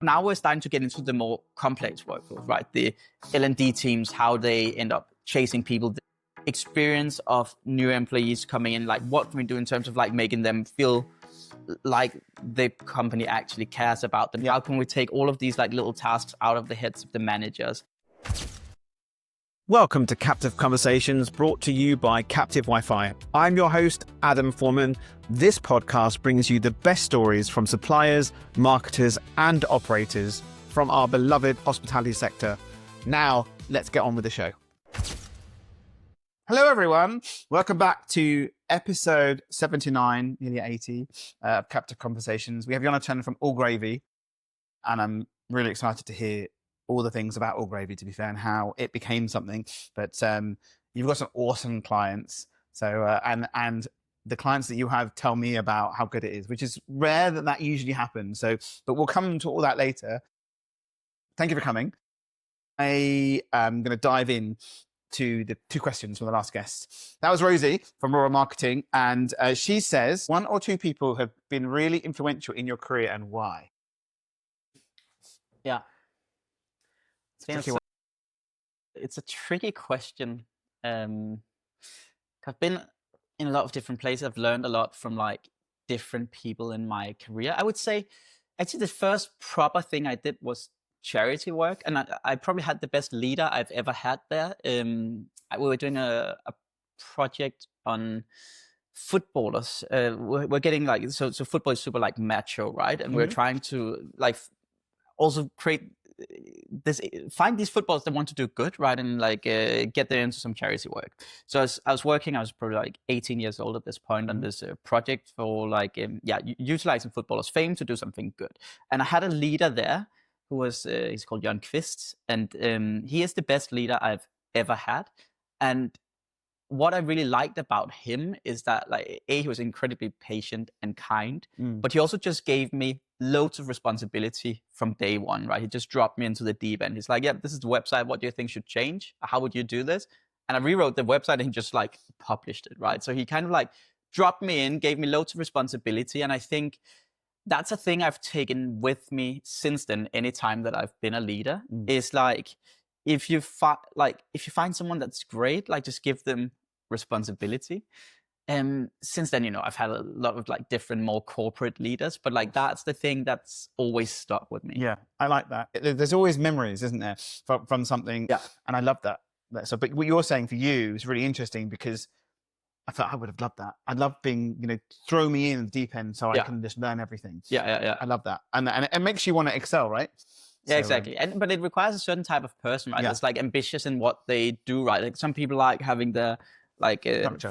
Now we're starting to get into the more complex workflows, right? The L&D teams, how they end up chasing people, the experience of new employees coming in, like what can we do in terms of like making them feel like the company actually cares about them? How can we take all of these like little tasks out of the heads of the managers? Welcome to Captive Conversations, brought to you by Captive Wi-Fi. I'm your host, Adam Foreman. This podcast brings you the best stories from suppliers, marketers, and operators from our beloved hospitality sector. Now, let's get on with the show. Hello, everyone. Welcome back to episode 79, nearly 80, of Captive Conversations. We have Jonatan from All Gravy, and I'm really excited to hear all the things about All Gravy, to be fair, and how it became something. But you've got some awesome clients. So and the clients that you have tell me about how good it is, which is rare that usually happens. So, but we'll come to all that later. Thank you for coming. I am going to dive in to the two questions from the last guest. That was Rosie from Rural Marketing, and she says, one or two people have been really influential in your career, and why? Yeah. It's a tricky question. I've been in a lot of different places. I've learned a lot from like different people in my career. I would say actually the first proper thing I did was charity work, and I probably had the best leader I've ever had there. We were doing a project on footballers. We're getting like, so football is super like macho, right? And we're trying to like also find these footballers that want to do good, right, and like get them into some charity work. So as I was working, I was probably like 18 years old at this point on this project for like utilizing footballers' fame to do something good. And I had a leader there who was he's called Jan Kvist, and he is the best leader I've ever had. And what I really liked about him is that like he was incredibly patient and kind, but he also just gave me loads of responsibility from day one, right? He just dropped me into the deep end. He's like, yeah, this is the website. What do you think should change? How would you do this? And I rewrote the website and he just like published it, right? So he kind of like dropped me in, gave me loads of responsibility. And I think that's a thing I've taken with me since then, anytime that I've been a leader, is like, if you find someone that's great, like just give them responsibility. Since then, I've had a lot of like different, more corporate leaders, but like that's the thing that's always stuck with me. Yeah, I like that. There's always memories, isn't there, from something? Yeah, and I love that. So, but what you're saying for you is really interesting, because I thought I would have loved that. I'd love being, throw me in the deep end so I can just learn everything. Yeah. I love that, and it makes you want to excel, right? Yeah, exactly. But it requires a certain type of person, right? That's like ambitious in what they do, right? Like some people like having the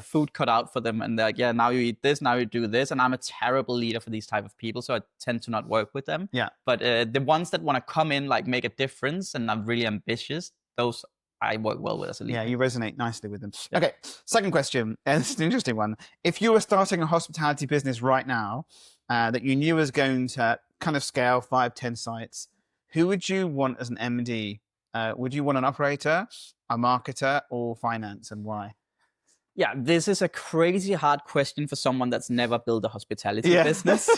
food cut out for them, and they're like, yeah, now you eat this, now you do this. And I'm a terrible leader for these type of people, so I tend to not work with them. Yeah. But the ones that want to come in, like make a difference, and I'm really ambitious, those I work well with as a leader. Yeah, you resonate nicely with them. Yeah. Okay, second question, and this is an interesting one. If you were starting a hospitality business right now that you knew was going to kind of scale 5-10 sites, who would you want as an MD? Would you want an operator, a marketer, or finance, and why? Yeah, this is a crazy hard question for someone that's never built a hospitality business.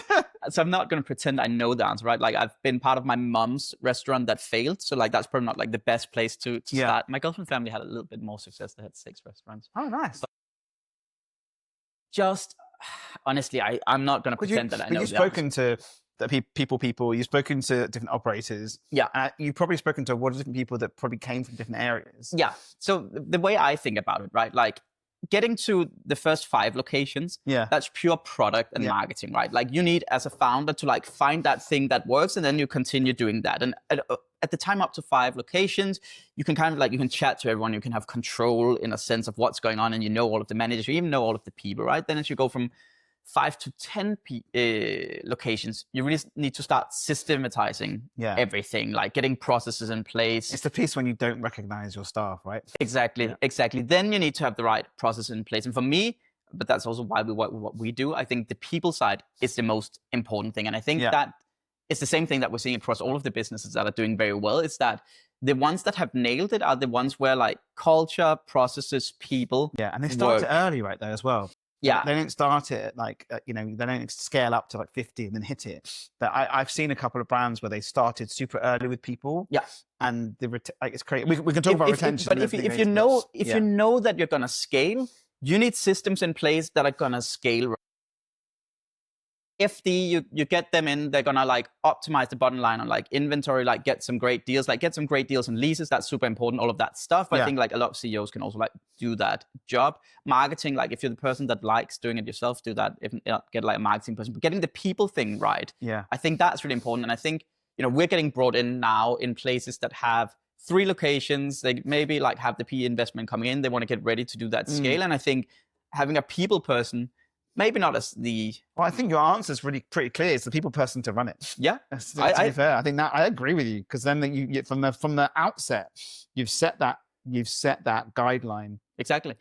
So I'm not going to pretend I know the answer, right? Like I've been part of my mom's restaurant that failed. So like that's probably not like the best place to start. My girlfriend family had a little bit more success. They had 6 restaurants. Oh, nice. But just honestly, I'm not going to pretend that I know the answer. You've spoken to people, you've spoken to different operators. Yeah. You've probably spoken to a lot of different people that probably came from different areas. Yeah. So the way I think about it, right? Like getting to the first 5 locations, that's pure product and marketing, right? Like you need as a founder to like find that thing that works, and then you continue doing that. And at the time up to 5 locations, you can kind of like, you can chat to everyone, you can have control in a sense of what's going on, and all of the managers, you even know all of the people, right? Then as you go from 5 to 10 locations, you really need to start systematizing everything, like getting processes in place. It's the piece when you don't recognize your staff, right? Exactly. Then you need to have the right process in place. And for me, but that's also why we work with what we do, I think the people side is the most important thing. And I think that it's the same thing that we're seeing across all of the businesses that are doing very well. It's that the ones that have nailed it are the ones where like culture, processes, people. Yeah, and they started early right there as well. Yeah. They don't start it at like, they don't scale up to like 50 and then hit it. But I've seen a couple of brands where they started super early with people. Yeah. And it's crazy. We can talk about retention. But if you know that you're gonna scale, you need systems in place that are gonna scale. If you get them in, they're gonna like optimize the bottom line on like inventory, like get some great deals in leases. That's super important, all of that stuff. But I think like a lot of CEOs can also like do that job. Marketing, like if you're the person that likes doing it yourself, do that. If not, get like a marketing person. But getting the people thing right, I think that's really important. And I think, we're getting brought in now in places that have 3 locations. They maybe like have the PE investment coming in. They want to get ready to do that scale. And I think having a people person, maybe not as the... Well, I think your answer is really pretty clear. It's the people person to run it. Yeah. To be fair, I think that I agree with you, because then you from the outset, you've set that guideline. Exactly.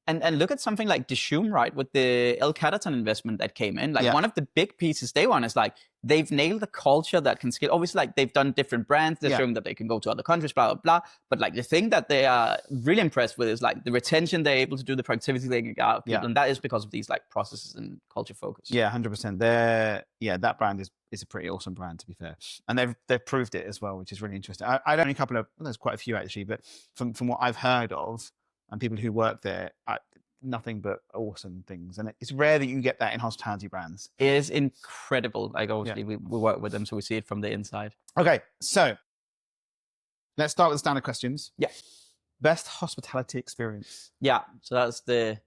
And look at something like Dishoom, right, with the El Caterton investment that came in. Like one of the big pieces they want is like they've nailed the culture that can scale. Obviously, like they've done different brands. They're showing that they can go to other countries, blah, blah, blah. But like the thing that they are really impressed with is like the retention they're able to do, the productivity they can get out of people. And that is because of these like processes and culture focus. Yeah, 100%. That brand is a pretty awesome brand, to be fair. And they've proved it as well, which is really interesting. I know there's quite a few actually, but from what I've heard of, and people who work there, nothing but awesome things. And it's rare that you get that in hospitality brands. It is incredible. Like obviously we work with them, so we see it from the inside. Okay, so let's start with the standard questions. Yeah. Best hospitality experience. Yeah, so that's the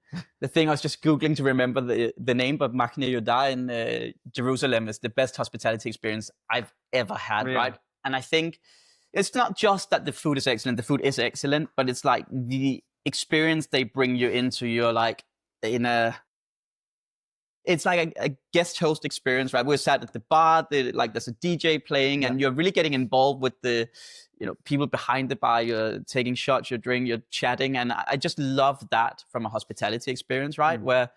thing I was just Googling to remember the name, but Machne Yuda in Jerusalem is the best hospitality experience I've ever had, right? And I think it's not just that the food is excellent. The food is excellent, but it's like the experience they bring you into. You're like it's like a guest host experience, right? We're sat at the bar, there's a DJ playing, and you're really getting involved with the people behind the bar. You're taking shots, you're drinking, you're chatting, and I just love that from a hospitality experience, right? Where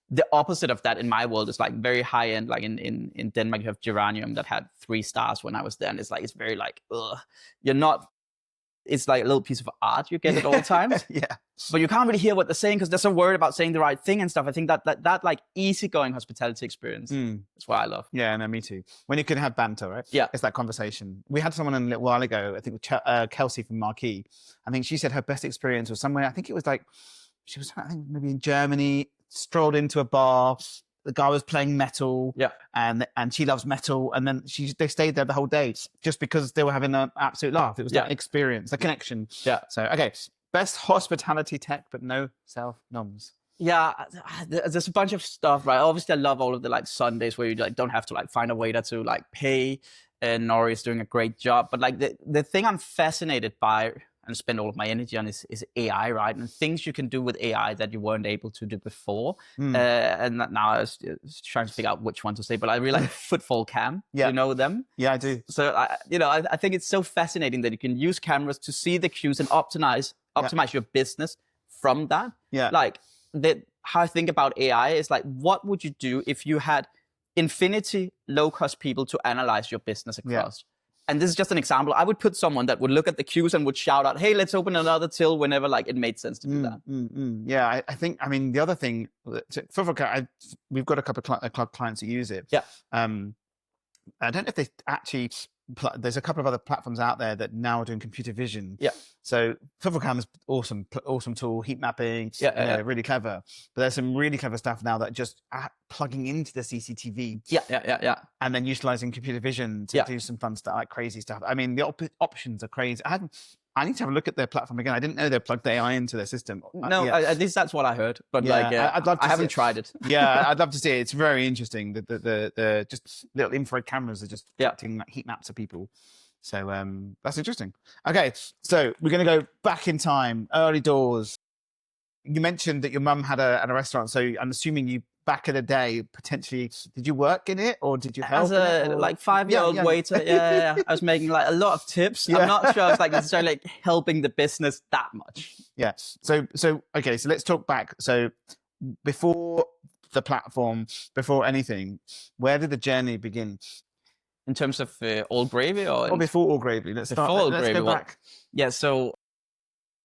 the opposite of that in my world is like very high end. Like in Denmark, you have Geranium that had 3 stars when I was there, and it's very like, ugh, you're not. It's like a little piece of art you get at all times. But you can't really hear what they're saying because they're so worried about saying the right thing and stuff. I think that like easygoing hospitality experience is what I love. Yeah, no, me too. When you can have banter, right? Yeah. It's that conversation. We had someone a little while ago, I think Kelsey from Marquee. I think she said her best experience was somewhere, I think it was like, she was, I think maybe in Germany, strolled into a bar. The guy was playing metal, and she loves metal, and then they stayed there the whole day just because they were having an absolute laugh. It was that experience, the connection. Yeah. So okay, best hospitality tech, but no self-noms. Yeah, there's a bunch of stuff, right? Obviously, I love all of the like Sundays where you like don't have to like find a waiter to like pay, and Nori is doing a great job. But like the thing I'm fascinated by and spend all of my energy on is AI, right? And things you can do with AI that you weren't able to do before. And now I was trying to figure out which one to say, but I really like Footfall Cam. You know them? Yeah, I do. So, I think it's so fascinating that you can use cameras to see the cues and optimize your business from that. Yeah. Like, how I think about AI is like, what would you do if you had infinity low-cost people to analyze your business across? And this is just an example. I would put someone that would look at the cues and would shout out, hey, let's open another till whenever like it made sense to do that. Yeah, I mean, the other thing, we've got a couple of club clients that use it. Yeah. I don't know if they actually, there's a couple of other platforms out there that now are doing computer vision. Yeah. So Footballcam is awesome tool, heat mapping, really clever. But there's some really clever stuff now that just plugging into the CCTV. Yeah. And then utilizing computer vision to do some fun stuff, like crazy stuff. I mean, the options are crazy. I need to have a look at their platform again. I didn't know they plugged the AI into their system. No, at least that's what I heard. But I'd love to I haven't tried it. Yeah, I'd love to see it. It's very interesting. The just little infrared cameras are just collecting like heat maps of people. So that's interesting. Okay, so we're going to go back in time, early doors. You mentioned that your mum had a restaurant, so I'm assuming you, back in the day, potentially, did you work in it or did you help? As a like 5-year-old waiter, I was making like a lot of tips. I'm not sure I was like necessarily like helping the business that much. Yeah. So okay, so let's talk back. So before the platform, before anything, where did the journey begin? In terms of All Gravy or before All Gravy? Let's go back. Yeah, so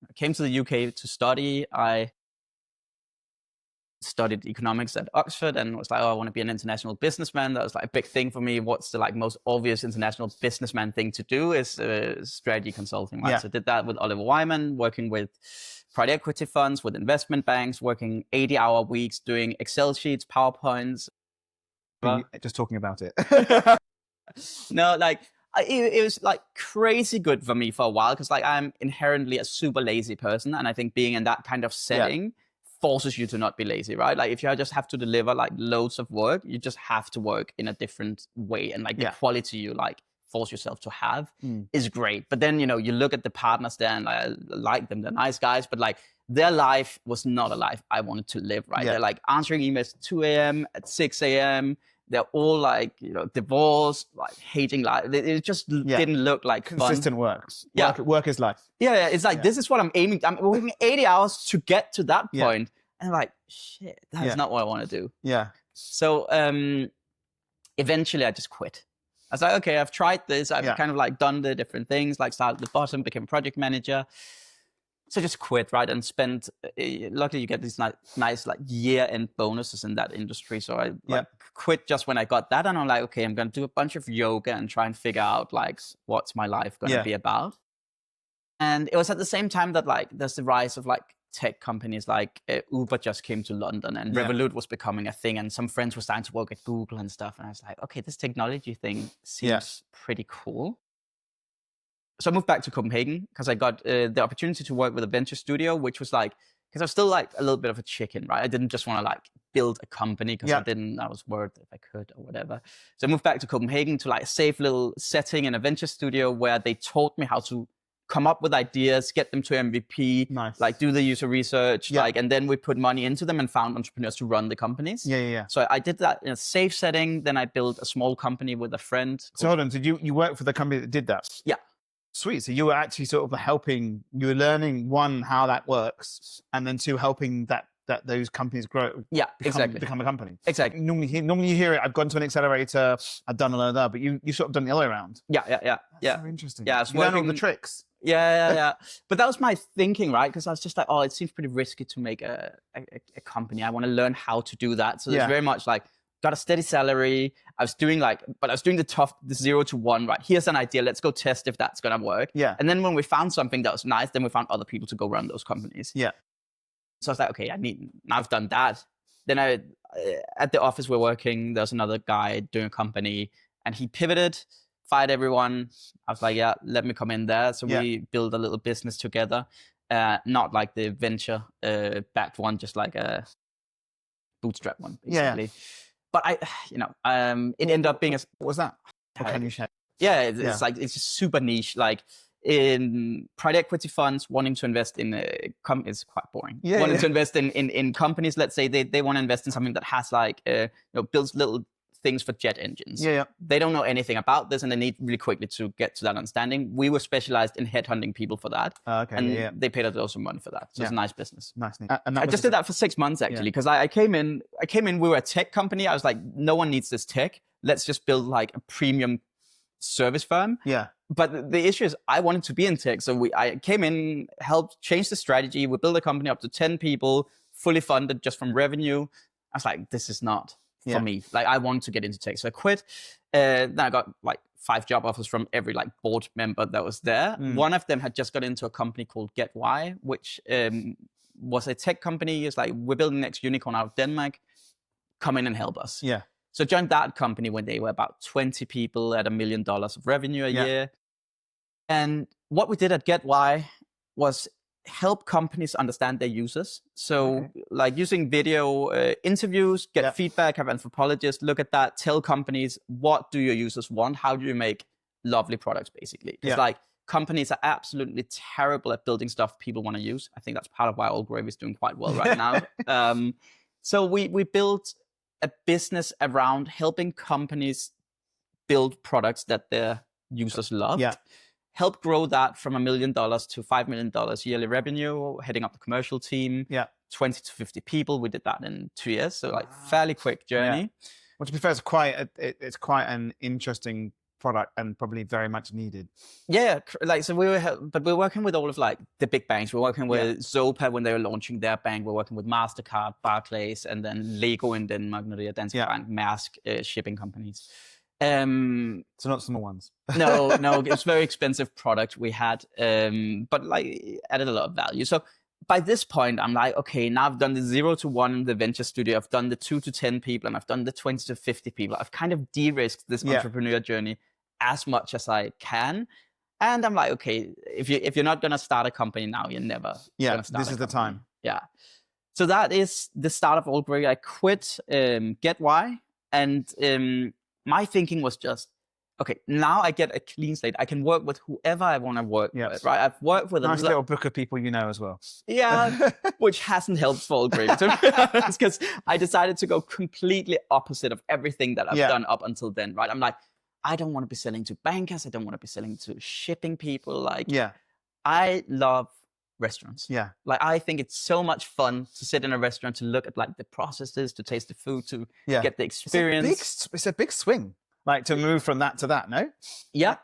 I came to the UK to study. I studied economics at Oxford and was like, oh, I want to be an international businessman. That was like a big thing for me. What's the like most obvious international businessman thing to do is strategy consulting, right? Yeah. So I did that with Oliver Wyman, working with private equity funds, with investment banks, working 80-hour weeks, doing Excel sheets, PowerPoints. Just talking about it. No, like it was like crazy good for me for a while because like I'm inherently a super lazy person, and I think being in that kind of setting forces you to not be lazy, right? Like if you just have to deliver like loads of work, you just have to work in a different way, and like the quality you like force yourself to have is great. But then, you know, you look at the partners there and I like them, they're nice guys, but like their life was not a life I wanted to live, right? They're like answering emails at 2 a.m., at 6 a.m. They're all like, you know, divorced, like hating life. It just didn't look like consistent fun. work. Yeah. Work is life. Yeah, it's like, this is what I'm aiming. I'm working 80 hours to get to that point. And I'm like, shit, that's not what I want to do. Yeah. So eventually I just quit. I was like, okay, I've tried this. I've kind of like done the different things, like started at the bottom, became a project manager. So just quit, right? And spent, luckily you get these nice like year-end bonuses in that industry. So I like quit just when I got that. And I'm like, okay, I'm going to do a bunch of yoga and try and figure out like, what's my life going to be about? And it was at the same time that like, there's the rise of like tech companies, like Uber just came to London and Revolut was becoming a thing. And some friends were starting to work at Google and stuff. And I was like, okay, this technology thing seems pretty cool. So I moved back to Copenhagen because I got the opportunity to work with a venture studio, which was like, because I was still like a little bit of a chicken, right? I didn't just want to like build a company because I was worried if I could or whatever. So I moved back to Copenhagen to like a safe little setting in a venture studio where they taught me how to come up with ideas, get them to MVP, like do the user research, like, and then we put money into them and found entrepreneurs to run the companies. So I did that in a safe setting. Then I built a small company with a friend. So hold on, did you work for the company that did that? Yeah. Sweet. So you were actually sort of helping, you were learning, one, how that works, and then two, helping that those companies grow. Yeah, become a company. Exactly. Normally you hear it, I've gone to an accelerator, I've done a lot of that, but you sort of done the other way around. That's so interesting. Yeah, you learn all the tricks. Yeah. But that was my thinking, right? Because I was just like, oh, it seems pretty risky to make a company. I want to learn how to do that. So it's very much like, got a steady salary. I was doing the 0 to 1, right? Here's an idea. Let's go test if that's going to work. And then when we found something that was nice, then we found other people to go run those companies. So I was like, okay, now I've done that. Then at the office we're working, there's another guy doing a company and he pivoted, fired everyone. I was like, yeah, let me come in there. So we build a little business together. Not like the venture backed one, just like a bootstrap one, basically. But it ended up being a... What was that? What can you share? Yeah, it's like, it's just super niche. Like in private equity funds wanting to invest in it's quite boring. Wanting to invest in companies, let's say they want to invest in something that has like, builds little things for jet engines. They don't know anything about this and they need really quickly to get to that understanding. We were specialized in headhunting people for that. They paid us also money for that. So it's a nice business. I just did that for 6 months actually, because I came in, we were a tech company. I was like, no one needs this tech. Let's just build like a premium service firm. But the issue is I wanted to be in tech. So I came in, helped change the strategy. We built a company up to 10 people, fully funded just from revenue. I was like, this is not for me. Like I want to get into tech. So I quit. Then I got like 5 job offers from every like board member that was there. One of them had just got into a company called GetY, which was a tech company. It's like, we're building the next unicorn out of Denmark. Come in and help us. So I joined that company when they were about 20 people at $1 million of revenue a year. And what we did at GetY was help companies understand their users. So like using video interviews, get feedback, have anthropologists look at that, tell companies, what do your users want? How do you make lovely products, basically? It's like companies are absolutely terrible at building stuff people want to use. I think that's part of why All Gravy is doing quite well right now. So we built a business around helping companies build products that their users loved. Help grow that from $1 million to $5 million yearly revenue, heading up the commercial team, 20 to 50 people. We did that in 2 years. So like fairly quick journey. Well, to be fair, it's quite an interesting product and probably very much needed. Yeah, like so but we're working with all of like the big banks. We're working with Zopa when they were launching their bank. We're working with Mastercard, Barclays, and then Lego in Denmark, Nordea, Danske Bank, Maersk, shipping companies. So not small ones. No, it's very expensive product we had, but like added a lot of value. So by this point, I'm like, okay, now I've done the 0 to 1 in the venture studio. I've done the 2 to 10 people, and I've done the 20 to 50 people. I've kind of de-risked this entrepreneur journey as much as I can. And I'm like, okay, if you're not gonna start a company now, you're never gonna start. This is the time. Yeah. So that is the start of Allbreak. I quit Get Why, and my thinking was just, okay, now I get a clean slate. I can work with whoever I want to work with, right? I've worked with nice little book of people you know as well. Yeah, which hasn't helped for Allbreak, because I decided to go completely opposite of everything that I've done up until then, right? I'm like, I don't want to be selling to bankers. I don't want to be selling to shipping people. Like, I love restaurants. Yeah. Like, I think it's so much fun to sit in a restaurant, to look at like the processes, to taste the food, to get the experience. It's a big swing. Like to move from that to that, no? Yeah.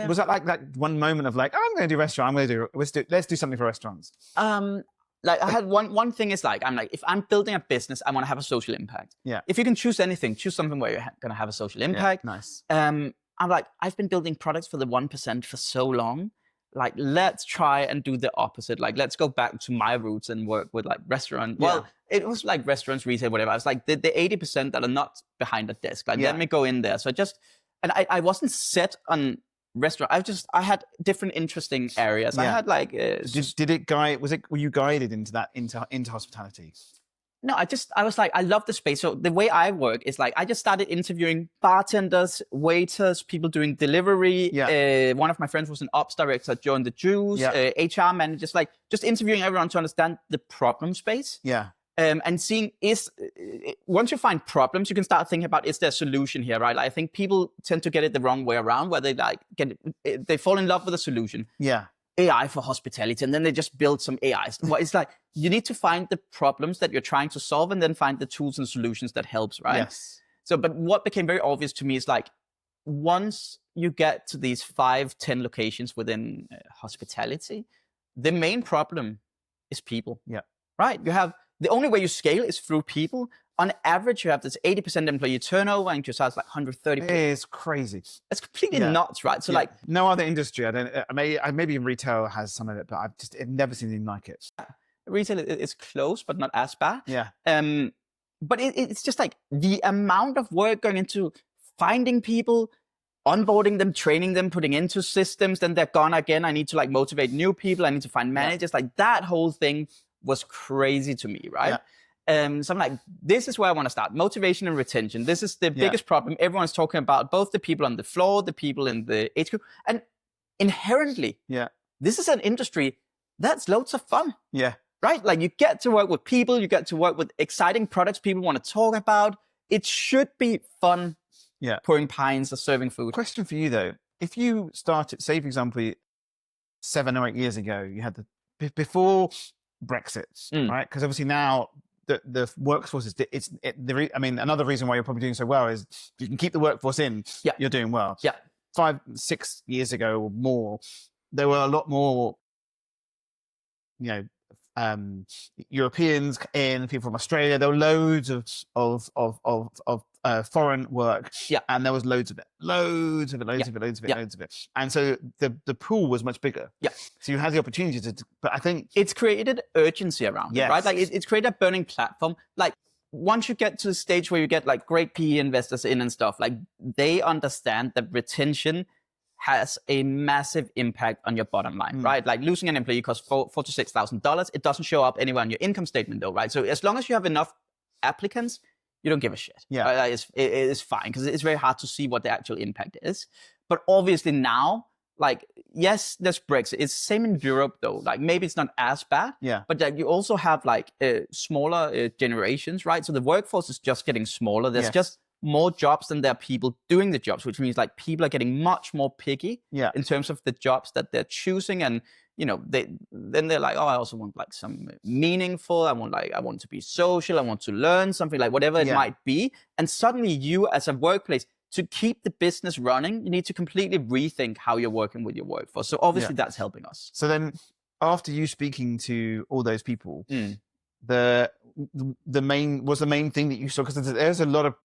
Was that like that one moment of like, oh, I'm going to do restaurant. Let's do something for restaurants. Like I had one thing is like, I'm like, if I'm building a business, I want to have a social impact. Yeah. If you can choose anything, choose something where you're going to have a social impact. Yeah, nice. I'm like, I've been building products for the 1% for so long. Like, let's try and do the opposite. Like, let's go back to my roots and work with like restaurant. Well, it was like restaurants, retail, whatever. I was like, the 80% that are not behind the desk, like, let me go in there. So I wasn't set on restaurant. I had different interesting areas. I had like, were you guided into that, into hospitality? No, I was like, I love the space. So the way I work is like, I just started interviewing bartenders, waiters, people doing delivery. One of my friends was an ops director at Joe and the Jews, HR managers, like just interviewing everyone to understand the problem space. Yeah. And seeing once you find problems, you can start thinking about, is there a solution here, right? Like, I think people tend to get it the wrong way around, where they fall in love with a solution. Yeah. AI for hospitality, and then they just build some AI. Well, it's like, you need to find the problems that you're trying to solve and then find the tools and solutions that helps, right? Yes. So, but what became very obvious to me is like, once you get to these 5-10 locations within hospitality, the main problem is people. Yeah. Right? The only way you scale is through people. On average, you have this 80% employee turnover, and your size like 130. It is crazy. It's completely nuts, right? So like, no other industry. Maybe in retail has some of it, but I've never seen anything like it. Retail is close, but not as bad. Yeah. But it's just like the amount of work going into finding people, onboarding them, training them, putting into systems, then they're gone again. I need to like motivate new people. I need to find managers. Like, that whole thing was crazy to me, right? So I'm like, this is where I want to start. Motivation and retention. This is the biggest problem. Everyone's talking about, both the people on the floor, the people in the HQ. And inherently, this is an industry that's loads of fun. Yeah. Right? Like, you get to work with people, you get to work with exciting products people want to talk about. It should be fun pouring pints or serving food. Question for you though. If you started, say for example, 7 or 8 years ago, you had before Brexit, right? Because obviously now the workforce is, another reason why you're probably doing so well is you can keep the workforce in, you're doing well. Yeah. 5-6 years ago or more, there were a lot more, Europeans in, people from Australia. There were loads of foreign work, and there was loads of it. And so the pool was much bigger. Yeah. So you had the opportunity but I think it's created urgency around it, right? Like, it's created a burning platform. Like, once you get to the stage where you get like great PE investors in and stuff, like, they understand that retention has a massive impact on your bottom line, right? Like, losing an employee costs $4,000 to $6,000. It doesn't show up anywhere on your income statement though, right? So as long as you have enough applicants, you don't give a shit. Yeah. Right? It is fine, because it's very hard to see what the actual impact is. But obviously now, like, yes, there's Brexit. It's the same in Europe though. Like, maybe it's not as bad, but like, you also have like smaller generations, right? So the workforce is just getting smaller. There's just more jobs than there are people doing the jobs, which means like people are getting much more picky in terms of the jobs that they're choosing. And they're like, oh, I also want like some meaningful. I want to be social. I want to learn something, like whatever it might be. And suddenly you as a workplace, to keep the business running, you need to completely rethink how you're working with your workforce. So obviously that's helping us. So then after you speaking to all those people, Mm. the main thing that you saw, because there's a lot of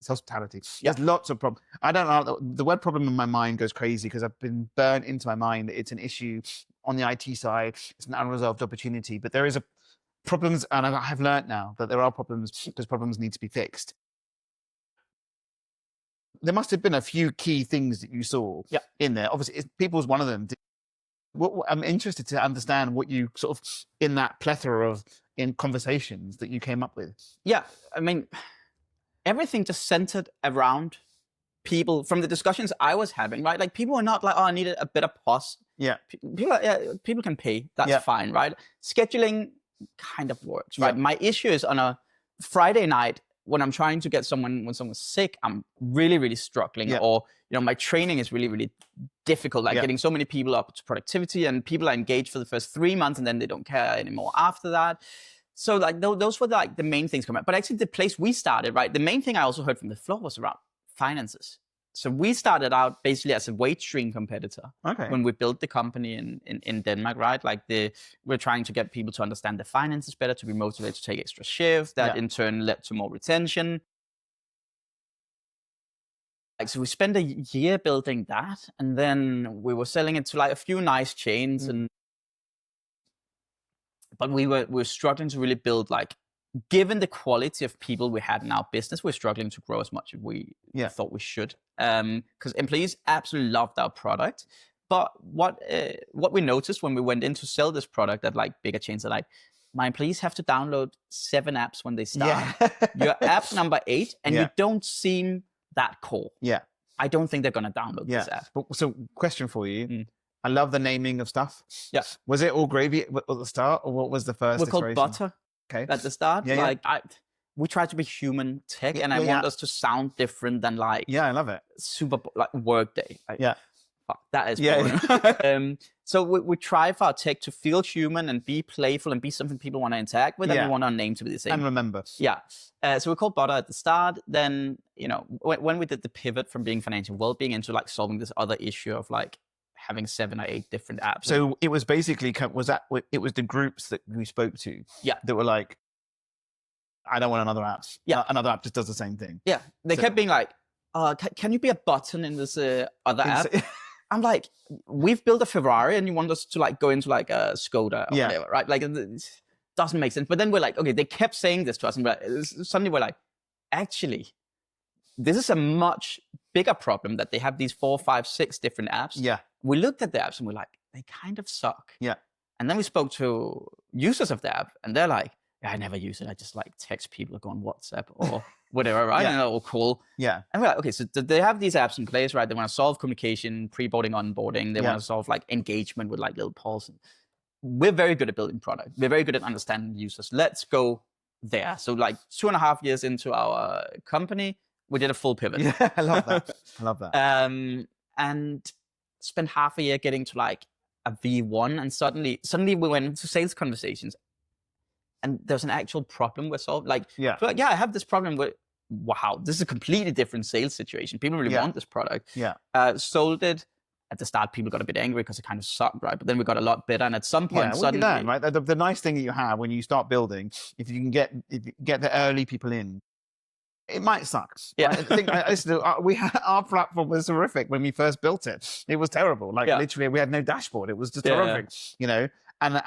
hospitality. Yeah. There's lots of problems. I don't know. The word problem in my mind goes crazy because I've been burnt into my mind that it's an issue on the IT side. It's an unresolved opportunity, but there is problems, and I have learned now that there are problems because problems need to be fixed. There must have been a few key things that you saw in there. Obviously, people's one of them. I'm interested to understand what you sort of, in that plethora of conversations that you came up with. Yeah, I mean, everything just centered around people from the discussions I was having, right? Like people are not like, oh, I needed a better POS. Yeah. People can pay. That's fine, right? Scheduling kind of works, right? My issue is on a Friday night when I'm trying to get when someone's sick, I'm really, really struggling. Or, my training is really, really difficult. Like getting so many people up to productivity, and people are engaged for the first 3 months and then they don't care anymore after that. So like those were like the main things coming up. But actually the place we started, right? The main thing I also heard from the floor was around finances. So we started out basically as a wage stream competitor when we built the company in Denmark, right? Like we're trying to get people to understand the finances better, to be motivated to take extra shifts. That in turn led to more retention. Like, so we spent a year building that, and then we were selling it to like a few nice chains, but we were struggling to really build, like, given the quality of people we had in our business, we're struggling to grow as much as we thought we should. Because employees absolutely loved our product. But what we noticed when we went in to sell this product at like bigger chains are like, my employees have to download 7 apps when they start. You're app number 8 and you don't seem that cool. I don't think they're going to download this app. So question for you. I love the naming of stuff. Yeah. Was it all gravy at the start, or what was the first We're called Butter at the start. We try to be human tech, and I want us to sound different than like... Yeah, I love it. Super, like Workday. Fuck, that is boring. So we try for our tech to feel human and be playful and be something people want to interact with, and we want our name to be the same. And remember. So we called Butter at the start. Then, when we did the pivot from being financial well-being into like solving this other issue of like having 7 or 8 different apps. So it was basically, it was the groups that we spoke to that were like, I don't want another app. Another app just does the same thing. They kept being like, can you be a button in this other app? I'm like, we've built a Ferrari and you want us to like go into like a Skoda or whatever, right? Like, it doesn't make sense. But then we're like, okay, they kept saying this to us, and suddenly we're like, actually, this is a much bigger problem that they have these 4, 5, 6 different apps. We looked at the apps and we're like, they kind of suck. And then we spoke to users of the app, and they're like, I never use it. I just like text people or go on WhatsApp or whatever, right? And they're all cool. And we're like, okay, so they have these apps in place, right? They want to solve communication, pre-boarding, onboarding. They want to solve like engagement with like little polls. We're very good at building product. We're very good at understanding users. Let's go there. So like 2.5 years into our company, we did a full pivot. I love that. I love that. And spent half a year getting to like a V1, and suddenly we went into sales conversations, and there's an actual problem we're solving. Like, I have this problem with, wow, this is a completely different sales situation. People really want this product. Sold it. At the start, people got a bit angry because it kind of sucked, right? But then we got a lot better, and at some point, suddenly, you learn, right? The nice thing that you have when you start building, if you can get the early people in, it might suck. Right? I think our platform was horrific when we first built it. It was terrible. Like literally, we had no dashboard. It was just horrific, and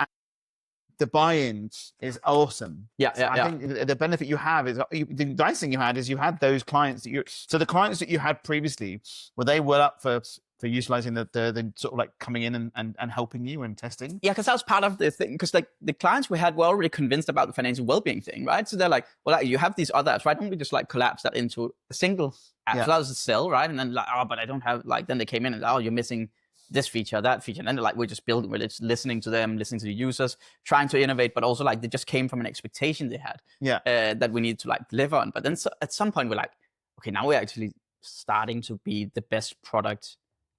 the buy-in is awesome. I think the benefit you have is, the nice thing you had is you had those clients so the clients that you had previously, were they well up for utilizing the sort of like coming in and helping you and testing? Because that was part of the thing. Because like the clients we had were already convinced about the financial well-being thing, right? So they're like, well, like, you have these other apps, why don't we just like collapse that into a single app? So that was a sell, right? And then like, oh, but I don't have, like, then they came in and, oh, you're missing this feature, that feature. And then they're like, we're just building, we're just listening to them, listening to the users, trying to innovate, but also like they just came from an expectation they had that we need to like deliver on. But then at some point we're like, okay, now we're actually starting to be the best product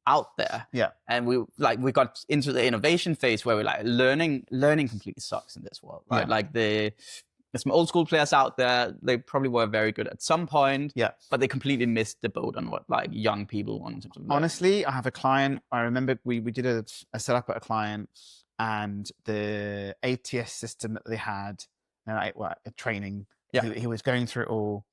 out there. And we got into the innovation phase where we're like, learning completely sucks in this world, right? Like there's some old school players out there. They probably were very good at some point, Yeah. but they completely missed the boat on what like young people wanted to learn. Honestly, I have a client. I remember we did a setup at a client, and the ATS system that they had, a training. Yeah. He was going through it all,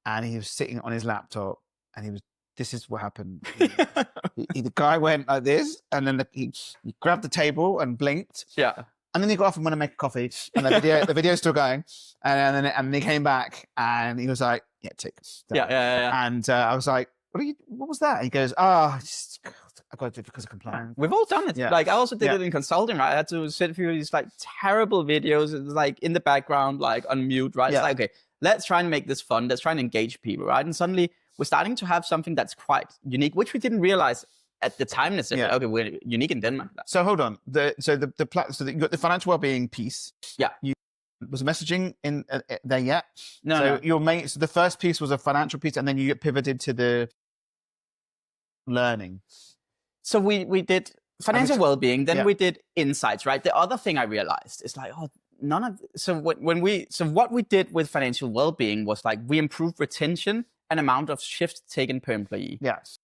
and he was sitting on his laptop, and this is what happened. The guy went like this, and then he grabbed the table and blinked. Yeah. And then he got off and went to make a coffee, and the video's still going. And then he came back, and he was like, "Yeah, tick." Yeah. And I was like, "What was that?" He goes, I got it because of compliance. We've all done it. Yeah. Like I also did it in consulting, right? I had to sit through these like terrible videos, it was like in the background, like on mute, right? It's like, okay, let's try and make this fun. Let's try and engage people, right? And suddenly we're starting to have something that's quite unique, which we didn't realize at the time necessarily. Okay, we're unique in Denmark. So hold on. So you got the financial well-being piece. Yeah. Was messaging in there yet? No. So the first piece was a financial piece, and then you pivoted to the learning. So we did financial well-being, then we did insights, right? The other thing I realized is like, what we did with financial well-being was like we improved retention and amount of shifts taken per employee. Yes.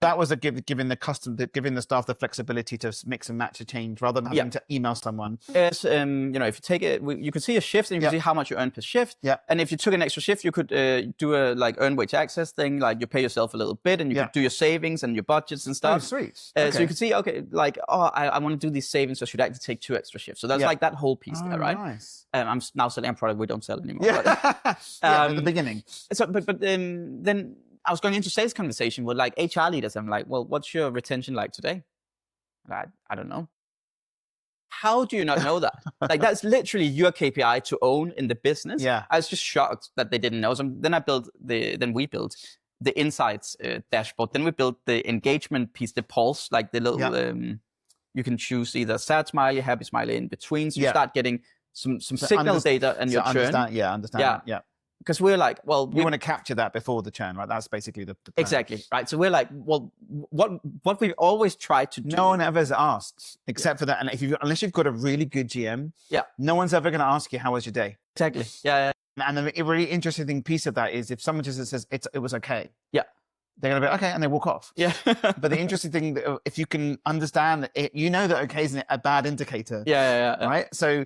That was giving the staff the flexibility to mix and match a change rather than having to email someone. Yes, if you take it, you could see a shift and you can see how much you earn per shift. Yeah. And if you took an extra shift, you could do a like earned wage access thing, like you pay yourself a little bit and you could do your savings and your budgets and stuff. Oh, sweet. So you could see, I want to do these savings, so should I actually take 2 extra shifts? So that's like that whole piece there, right? Nice. I'm now selling a product we don't sell anymore. Yeah. But, at the beginning. So, but then I was going into sales conversation with like HR leaders. I'm like, well, what's your retention like today? I don't know. How do you not know that? Like that's literally your KPI to own in the business. Yeah. I was just shocked that they didn't know. So then we built the insights dashboard. Then we built the engagement piece, the pulse, like the little, you can choose either sad smiley, happy smiley in between. So you start getting some signal data and your churn. Understand. Yeah. Because we're like, well, we want to capture that before the churn, right? That's basically the plan. Exactly, right? So we're like, well, what we've always tried to do. No one ever asks except for that. And unless you've got a really good GM, no one's ever going to ask you, how was your day? Exactly. Yeah. And the really interesting piece of that is if someone just says it was okay. Yeah. They're going to be okay, and they walk off. Yeah. But the interesting thing, if you can understand it, you know that okay isn't a bad indicator. Yeah. Right. So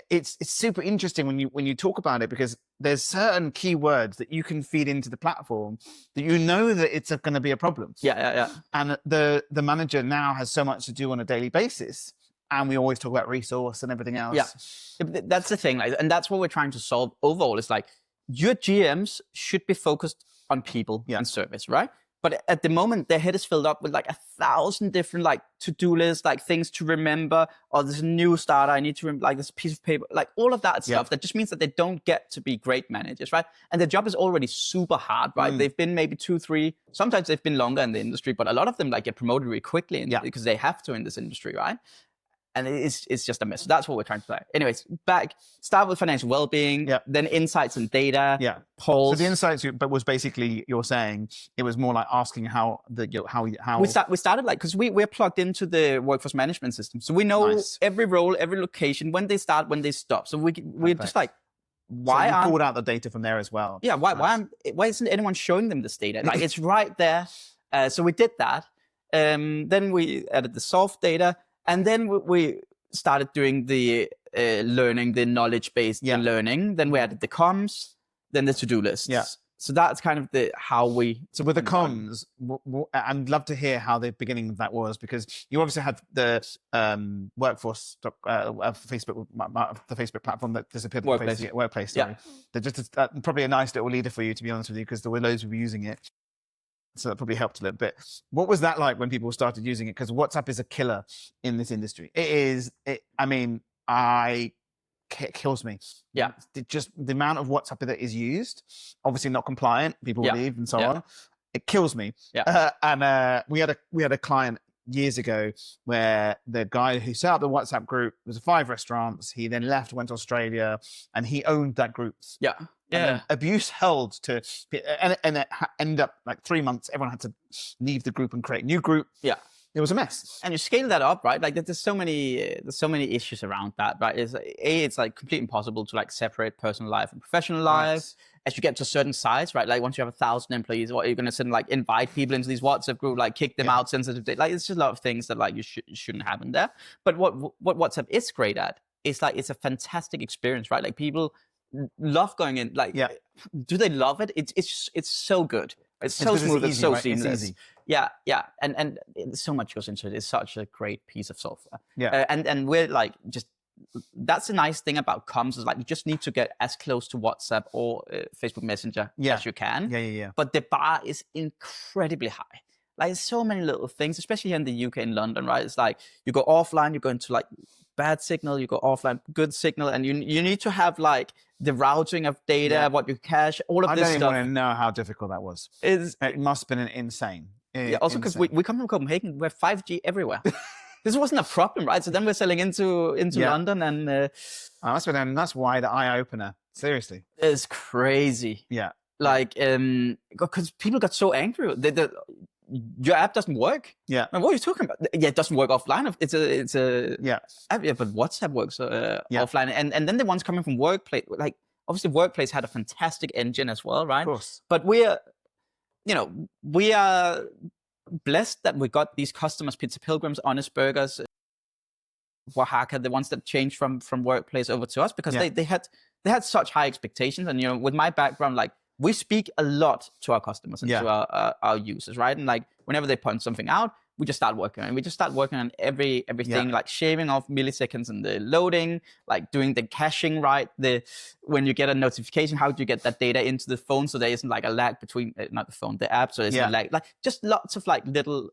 it's super interesting when you talk about it, because there's certain keywords that you can feed into the platform that you know that it's going to be a problem. Yeah. And the manager now has so much to do on a daily basis. And we always talk about resource and everything else. Yeah, that's the thing. Like, and that's what we're trying to solve overall. It's like your GMs should be focused on people and service, right? But at the moment, their head is filled up with like 1,000 different like to-do lists, like things to remember, or there's a new starter I need to remember, like this piece of paper, like all of that stuff. That just means that they don't get to be great managers, right? And their job is already super hard, right? They've been maybe 2, 3, sometimes they've been longer in the industry, but a lot of them like get promoted really quickly because they have to in this industry, right? And it's just a mess. So that's what we're trying to say. Anyways, start with financial well-being, then insights and data, polls. So the insights, but was basically, you're saying it was more like asking how. We started like, because we're plugged into the workforce management system. So we know every role, every location, when they start, when they stop. So we're just like, why so you pulled out the data from there as well. Yeah, why isn't anyone showing them this data? Like it's right there. So we did that. Then we added the soft data. And then we started doing the learning, the knowledge-based learning. Then we added the comms, then the to-do lists. Yeah. So that's kind of how we... So with the comms, I'd love to hear how the beginning of that was, because you obviously had the workforce, Facebook, the Facebook platform that disappeared. Workplace, sorry. They're just probably a nice little leader for you, to be honest with you, because there were loads of people using it. So that probably helped a little bit. What was that like when people started using it? Because WhatsApp is a killer in this industry. It kills me. Yeah. Just the amount of WhatsApp that is used, obviously not compliant, people leave and so on. It kills me. Yeah. And we had a client years ago where the guy who set up the WhatsApp group was 5 restaurants. He then left, went to Australia, and he owned that group. Yeah. And abuse held to, and it ended up like 3 months. Everyone had to leave the group and create a new group. Yeah. It was a mess. And you scale that up, right? Like there's so many issues around that, right? It's like completely impossible to like separate personal life and professional life. Right. As you get to a certain size, right? Like once you have 1,000 employees, what are you going to send like invite people into these WhatsApp group, like kick them out, sensitive data? Like it's just a lot of things that like you shouldn't have in there. But what WhatsApp is great at is like it's a fantastic experience, right? Like people love going in. Like, do they love it? It's so good. It's so smooth. It's so seamless. It's easy. Yeah. And so much goes into it. It's such a great piece of software. Yeah. And we're like just. That's the nice thing about comms is like you just need to get as close to WhatsApp or Facebook Messenger as you can. Yeah. But the bar is incredibly high. Like so many little things, especially here in the UK in London, right? It's like you go offline, you go into like bad signal, you go offline, good signal, and you need to have like the routing of data, what you cache, all of this stuff. I don't even want to know how difficult that was. It must have been insane. Also, because we come from Copenhagen, we're 5G everywhere. This wasn't a problem, right? So then we're selling into London, and that's why the eye opener. Seriously, it's crazy. Yeah, like because people got so angry. Your app doesn't work. Yeah, and what are you talking about? Yeah, it doesn't work offline. It's a app, but WhatsApp works offline. And then the ones coming from Workplace, like obviously Workplace had a fantastic engine as well, right? Of course. But we are blessed that we got these customers, Pizza Pilgrims, Honest Burgers, Oaxaca, the ones that changed from Workplace over to us, because they had such high expectations. And with my background, like we speak a lot to our customers and to our users, right? And like whenever they point something out, we just start working on it. And we just start working on everything, like shaving off milliseconds in the loading, like doing the caching, right? When you get a notification, how do you get that data into the phone so there isn't like a lag between, not the phone, the app, so there's a lag. Like just lots of like little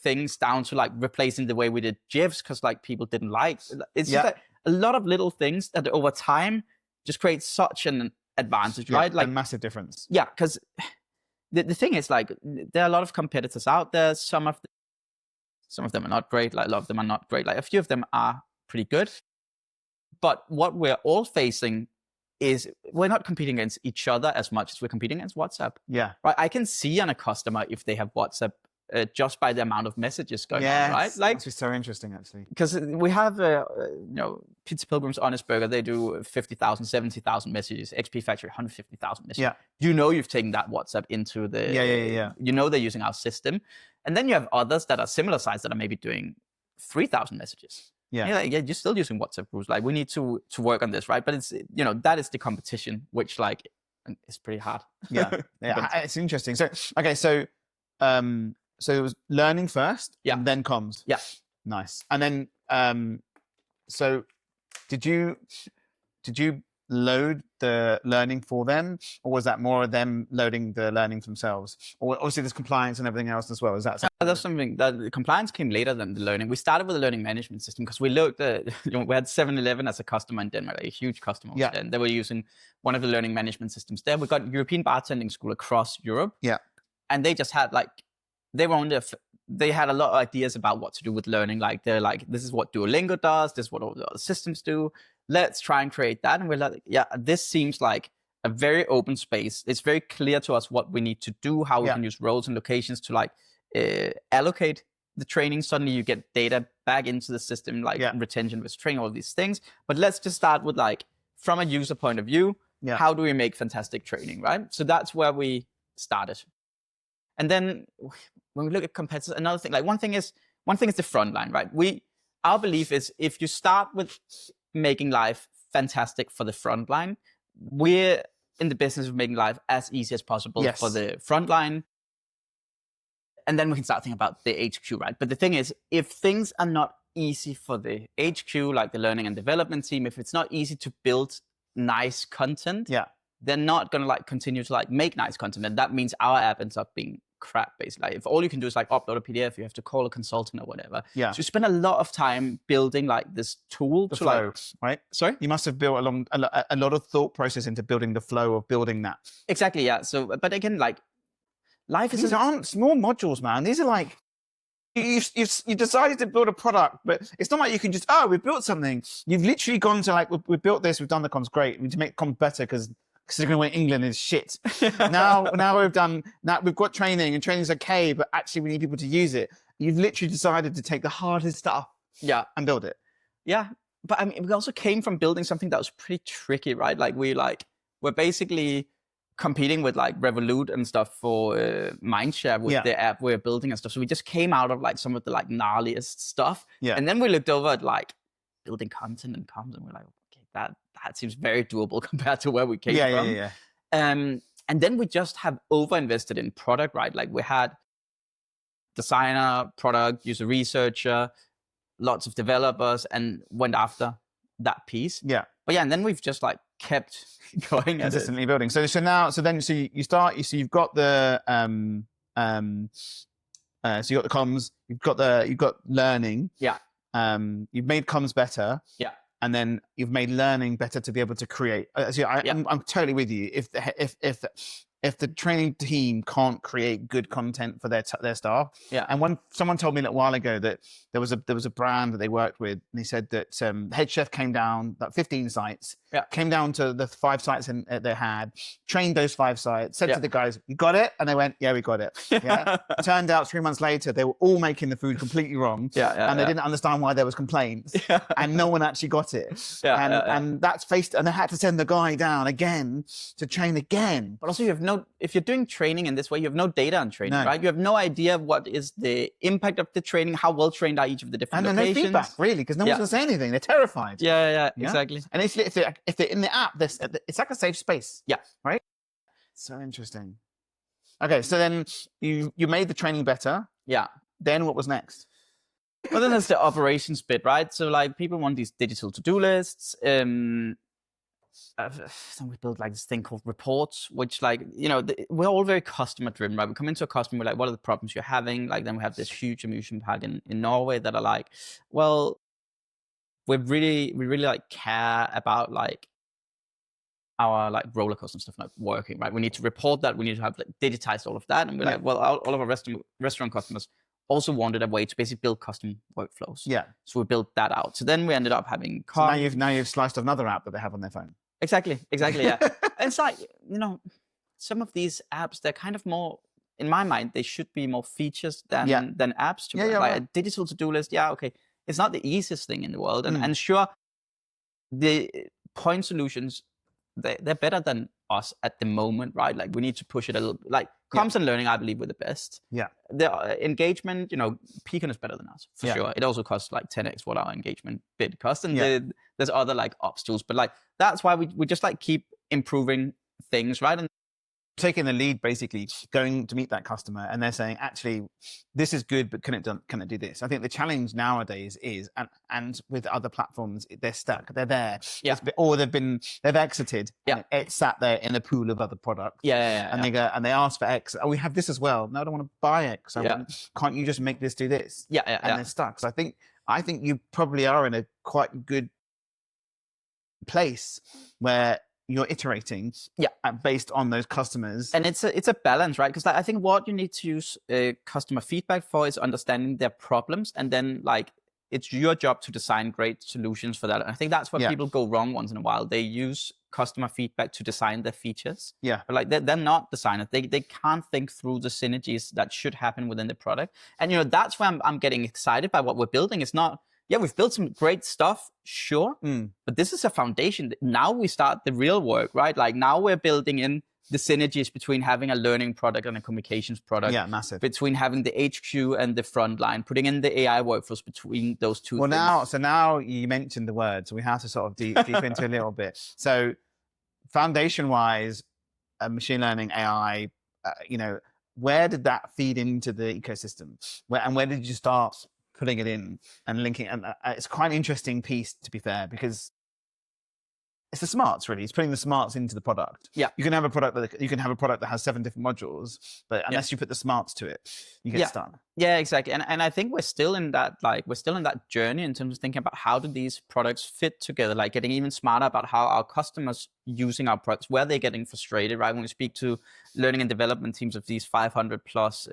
things down to like replacing the way we did GIFs because like people didn't like. It's just like a lot of little things that over time just create such an advantage, right? Like a massive difference. Yeah, because the thing is like there are a lot of competitors out there. Some of them are not great. Like a lot of them are not great. Like a few of them are pretty good. But what we're all facing is we're not competing against each other as much as we're competing against WhatsApp. Yeah. Right. I can see on a customer if they have WhatsApp just by the amount of messages going on. Right. Like that's so interesting, actually. Because we have Pizza Pilgrims, Honest Burger. They do 50,000, 70,000 messages. XP Factory 150,000 messages. Yeah. You've taken that WhatsApp into the they're using our system. And then you have others that are similar size that are maybe doing 3,000 messages. Yeah. You're still using WhatsApp groups. Like we need to work on this, right? But it's that is the competition, which like is pretty hard. Yeah. It's interesting. So so it was learning first, and then comms. Yeah. Nice. And then so did you load the learning for them, or was that more of them loading the learning themselves? Or obviously there's compliance and everything else as well. Is that something? That's something that the compliance came later than the learning. We started with the learning management system because we looked at, we had 7-Eleven as a customer in Denmark, a huge customer. Yeah. And they were using one of the learning management systems there. We got European bartending school across Europe. Yeah. And they just had like, they had a lot of ideas about what to do with learning. Like they're like, this is what Duolingo does. This is what all the other systems do. Let's try and create that. And we're like, this seems like a very open space. It's very clear to us what we need to do, how we can use roles and locations to like allocate the training. Suddenly you get data back into the system, like retention with training, all these things. But let's just start with like, from a user point of view, how do we make fantastic training, right? So that's where we started. And then when we look at competitors, another thing, like one thing is the front line, right? Our belief is if you start with making life fantastic for the front line, we're in the business of making life as easy as possible for the front line. And then we can start thinking about the HQ, right? But the thing is, if things are not easy for the HQ, like the learning and development team, if it's not easy to build nice content, they're not going to like continue to like make nice content. And that means our app ends up being crap, basically. Like if all you can do is like upload a PDF, you have to call a consultant or whatever. Yeah. So you spend a lot of time building like this tool to flow, like, right? Sorry? You must have built a lot of thought process into building the flow of building that. Exactly, yeah. So, but again, like life is... These aren't small modules, man. These are like, you decided to build a product, but it's not like you can just, we've built something. You've literally gone to like, we've built this, we've done the comms, great. We need to make comms better because considering we're in England is shit. now we've got training and training's okay, but actually we need people to use it. you've literally decided to take the hardest stuff and build it. Yeah. But I mean, we also came from building something that was pretty tricky, right? Like we're basically competing with like Revolut and stuff for mindshare with the app we're building and stuff. So we just came out of like some of the like gnarliest stuff. Yeah. And then we looked over at like building content and comms, and we're like, okay, that seems very doable compared to where we came from. Yeah. And then we just have over-invested in product, right? Like we had designer, product, user researcher, lots of developers, and went after that piece. Yeah. But yeah, and then we've just like kept going consistently building. So you start. So you've got the so you got the comms. You've got learning. Yeah. You've made comms better. Yeah. And then you've made learning better to be able to create. I'm totally with you. If the training team can't create good content for their staff, and when someone told me a little while ago that there was a brand that they worked with, and he said that head chef came down, like 15 sites, came down to the 5 sites they had, trained those 5 sites, said to the guys, "You got it?" And they went, "Yeah, we got it." Yeah. Turned out 3 months later they were all making the food completely wrong, and they didn't understand why there was complaints, and no one actually got it. And that's and they had to send the guy down again to train again. But also if you're doing training in this way, you have no data on training, right? You have no idea what is the impact of the training, how well trained are each of the different locations. And no feedback, really, because no one's going to say anything. They're terrified. Yeah, exactly. And if they're in the app, it's like a safe space. Yeah. Right? So interesting. Okay, so then you made the training better. Yeah. Then what was next? Well, then there's the operations bit, right? So like people want these digital to-do lists. So we built like this thing called reports, which like, we're all very customer driven, right? We come into a customer, we're like, what are the problems you're having? Like, then we have this huge amusement park in Norway that are like, well, we really like care about like our like roller coaster and stuff not working, right? We need to report that. We need to have like digitized all of that. And we're like, well, all of our restaurant customers also wanted a way to basically build custom workflows. Yeah. So we built that out. So then we ended up having so now you've sliced another app that they have on their phone. Exactly, yeah. And it's like, some of these apps, they're kind of more, in my mind, they should be more features than apps. A digital to-do list, okay. It's not the easiest thing in the world. And sure, the point solutions, they're better than us at the moment, right? Like we need to push it a little, like comms and learning, I believe, were the best. Yeah. The engagement, Pecan is better than us, for sure. It also costs like 10x what our engagement bid cost. And there's other like ops tools, but like, that's why we just like keep improving things, right? And taking the lead, basically going to meet that customer and they're saying, actually, this is good, but can it do this? I think the challenge nowadays is, and with other platforms, they're stuck, they're there, or they've exited. And it's sat there in a pool of other products. And they go and they ask for X. Oh, we have this as well. No, I don't want to buy X. Can't you just make this do this? And they're stuck. So I think you probably are in a quite good place where you're iterating based on those customers. And it's a balance, right? Because I think what you need to use customer feedback for is understanding their problems, and then like it's your job to design great solutions for that. And I think that's where people go wrong once in a while. They use customer feedback to design their features. But like they're not designers. They can't think through the synergies that should happen within the product. And that's why I'm getting excited by what we're building. It's not, we've built some great stuff, sure, but this is a foundation. Now we start the real work, right? Like now we're building in the synergies between having a learning product and a communications product. Massive. Between having the HQ and the frontline, putting in the AI workflows between those two things. Now you mentioned the word, so we have to sort of deep into a little bit. So foundation-wise, machine learning, AI, where did that feed into the ecosystem? Where did you start putting it in and linking? And it's quite an interesting piece, to be fair, because it's the smarts, really. It's putting the smarts into the product. You can have a product that has 7 different modules, but unless you put the smarts to it, you get stuck. Yeah, exactly. And I think we're still in that journey in terms of thinking about how do these products fit together, like getting even smarter about how our customers using our products, where they're getting frustrated, right? When we speak to learning and development teams of these 500 plus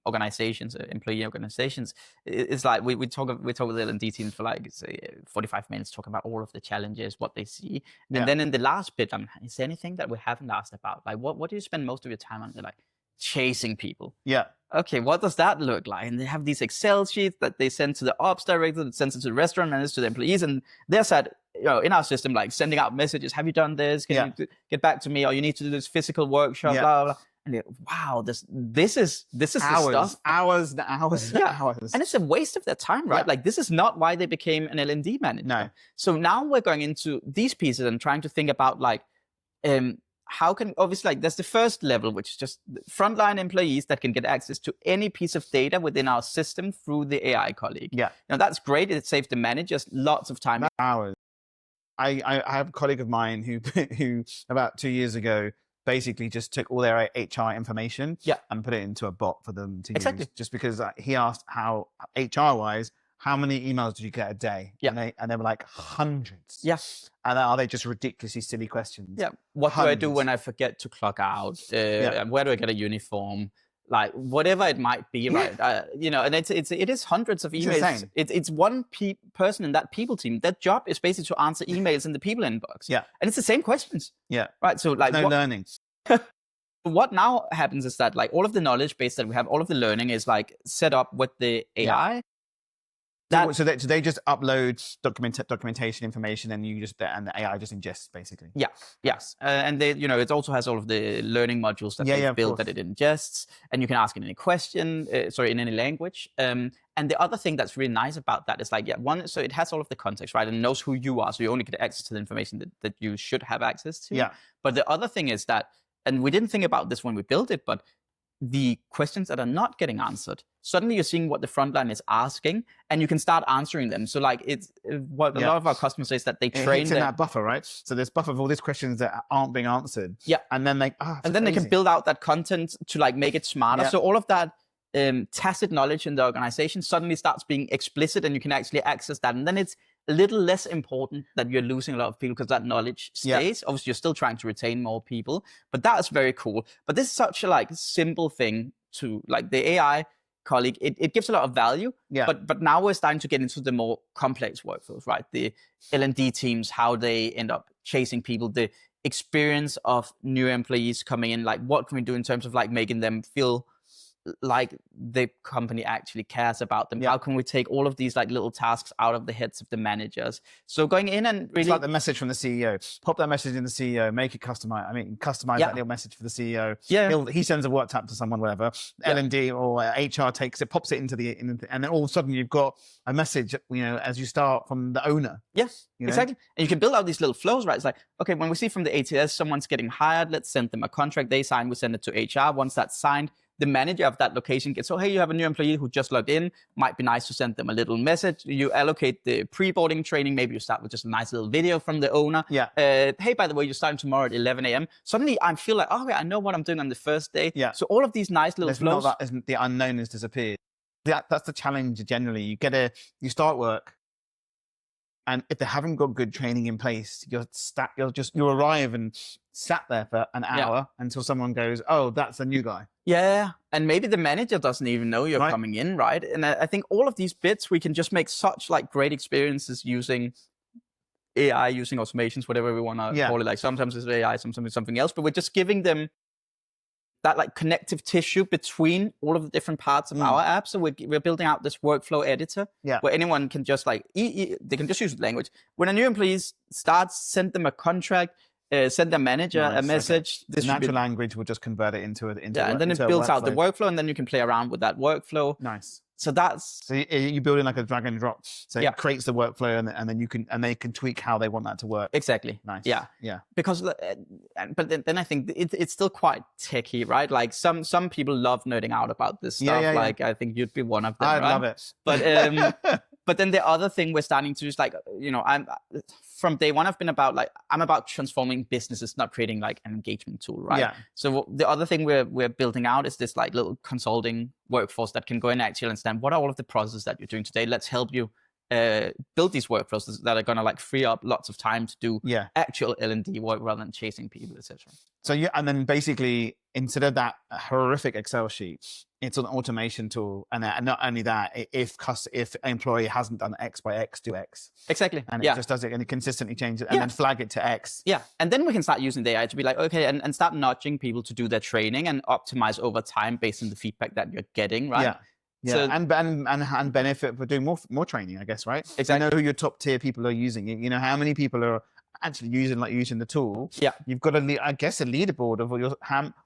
organizations, employee organizations, it's like we talk with the L&D teams for like say 45 minutes talking about all of the challenges, what they see. And then in the last bit, is there anything that we haven't asked about? Like what do you spend most of your time on? They're like chasing people. okay, what does that look like? And they have these Excel sheets that they send to the ops director, that sends it to the restaurant manager, to the employees, and they're said, in our system, like sending out messages, have you done this? Can you get back to me? Or you need to do this physical workshop, blah, blah, blah. And you're, wow, this is Hours, the stuff. hours. And it's a waste of their time, right? Like this is not why they became an L&D manager. No. So now we're going into these pieces and trying to think about like, how can, obviously, like there's the first level, which is just frontline employees that can get access to any piece of data within our system through the AI colleague. Yeah. Now that's great. It saves the managers lots of time. Hours. I have a colleague of mine who about 2 years ago basically just took all their HR information and put it into a bot for them to use. Just because he asked how HR-wise, how many emails do you get a day? And they were like hundreds. Yes. And are they just ridiculously silly questions? Yeah. What do I do when I forget to clock out? Where do I get a uniform? Like whatever it might be, right? And it is hundreds of emails. It's one person in that people team. That job is basically to answer emails in the people inbox. Yeah. And it's the same questions. Yeah. Right. So like learning. What now happens is that like all of the knowledge base that we have, all of the learning is like set up with the AI. Yeah. So they just upload documentation information, and and the AI just ingests basically. Yeah. Yes. And they, it also has all of the learning modules that they've built that it ingests, and you can ask in any question, in any language. And the other thing that's really nice about that is like, so it has all of the context, right? And knows who you are. So you only get access to the information that you should have access to. Yeah. But the other thing is that, and we didn't think about this when we built it, but the questions that are not getting answered, suddenly you're seeing what the frontline is asking, and you can start answering them. So like it's what a lot of our customers say is that they train in that buffer, right? So there's buffer of all these questions that aren't being answered. Yeah. And then they can build out that content to like make it smarter. So all of that tacit knowledge in the organization suddenly starts being explicit, and you can actually access that. And then it's a little less important that you're losing a lot of people because that knowledge stays. Obviously, you're still trying to retain more people, but that is very cool. But this is such a like simple thing to like the AI colleague. It gives a lot of value. Yeah. But now we're starting to get into the more complex workflows, right? The L&D teams, how they end up chasing people, the experience of new employees coming in, like what can we do in terms of like making them feel like the company actually cares about them. How can we take all of these like little tasks out of the heads of the managers? So going in and really, it's like the message from the CEO. Pop that message in the CEO, make it customized. I mean, customize that little message for the CEO. Yeah, he sends a WhatsApp to someone, whatever. L&D or HR takes it, pops it into and then all of a sudden you've got a message, as you start from the owner. Yes, exactly. And you can build out these little flows, right? It's like, okay, when we see from the ATS someone's getting hired, let's send them a contract. They sign, we send it to HR. Once that's signed, the manager of that location gets, hey, you have a new employee who just logged in. Might be nice to send them a little message. You allocate the pre-boarding training. Maybe you start with just a nice little video from the owner. Yeah. Hey, by the way, you're starting tomorrow at 11 a.m. Suddenly I feel like, okay, I know what I'm doing on the first day. Yeah. So all of these nice little flows. The unknown has disappeared. That's the challenge generally. You start work, and if they haven't got good training in place, you arrive and sat there for an hour until someone goes, oh, that's a new guy. Yeah, and maybe the manager doesn't even know you're coming in, right? And I think all of these bits, we can just make such like great experiences using AI, using automations, whatever we want to call it. Like sometimes it's AI, sometimes it's something else, but we're just giving them that like connective tissue between all of the different parts of our app. So we're building out this workflow editor where anyone can just like, they can just use language. When a new employee starts, send them a contract, send their manager a message. Okay. Natural language will just convert it into and then it builds out the workflow, and then you can play around with that workflow. Nice. So you build in like a drag and drop. So it creates the workflow, and then they can tweak how they want that to work. Exactly. Nice. Yeah. Because, but then I think it's still quite techy, right? Like some people love nerding out about this stuff. Like I think you'd be one of them. I love it. But but then the other thing we're starting to is like, I'm from day one, I've been about like, I'm about transforming businesses, not creating like an engagement tool, right? Yeah. So the other thing we're building out is this like little consulting workforce that can go in and actually understand what are all of the processes that you're doing today. Let's help you build these workflows that are going to like free up lots of time to do Yeah. actual L&D work rather than chasing people, etc. So and then basically instead of that horrific Excel sheet, it's an automation tool, and not only that, if employee hasn't done X by X, do X. Exactly. And it just does it, and it consistently changes, and then flag it to X. Yeah, and then we can start using the AI to be like, okay, and start nudging people to do their training and optimize over time based on the feedback that you're getting, right? Yeah. Yeah, so, and benefit for doing more training, I guess, right? Exactly. I know who your top tier people are using. You know how many people are actually using the tool. Yeah, you've got I guess a leaderboard of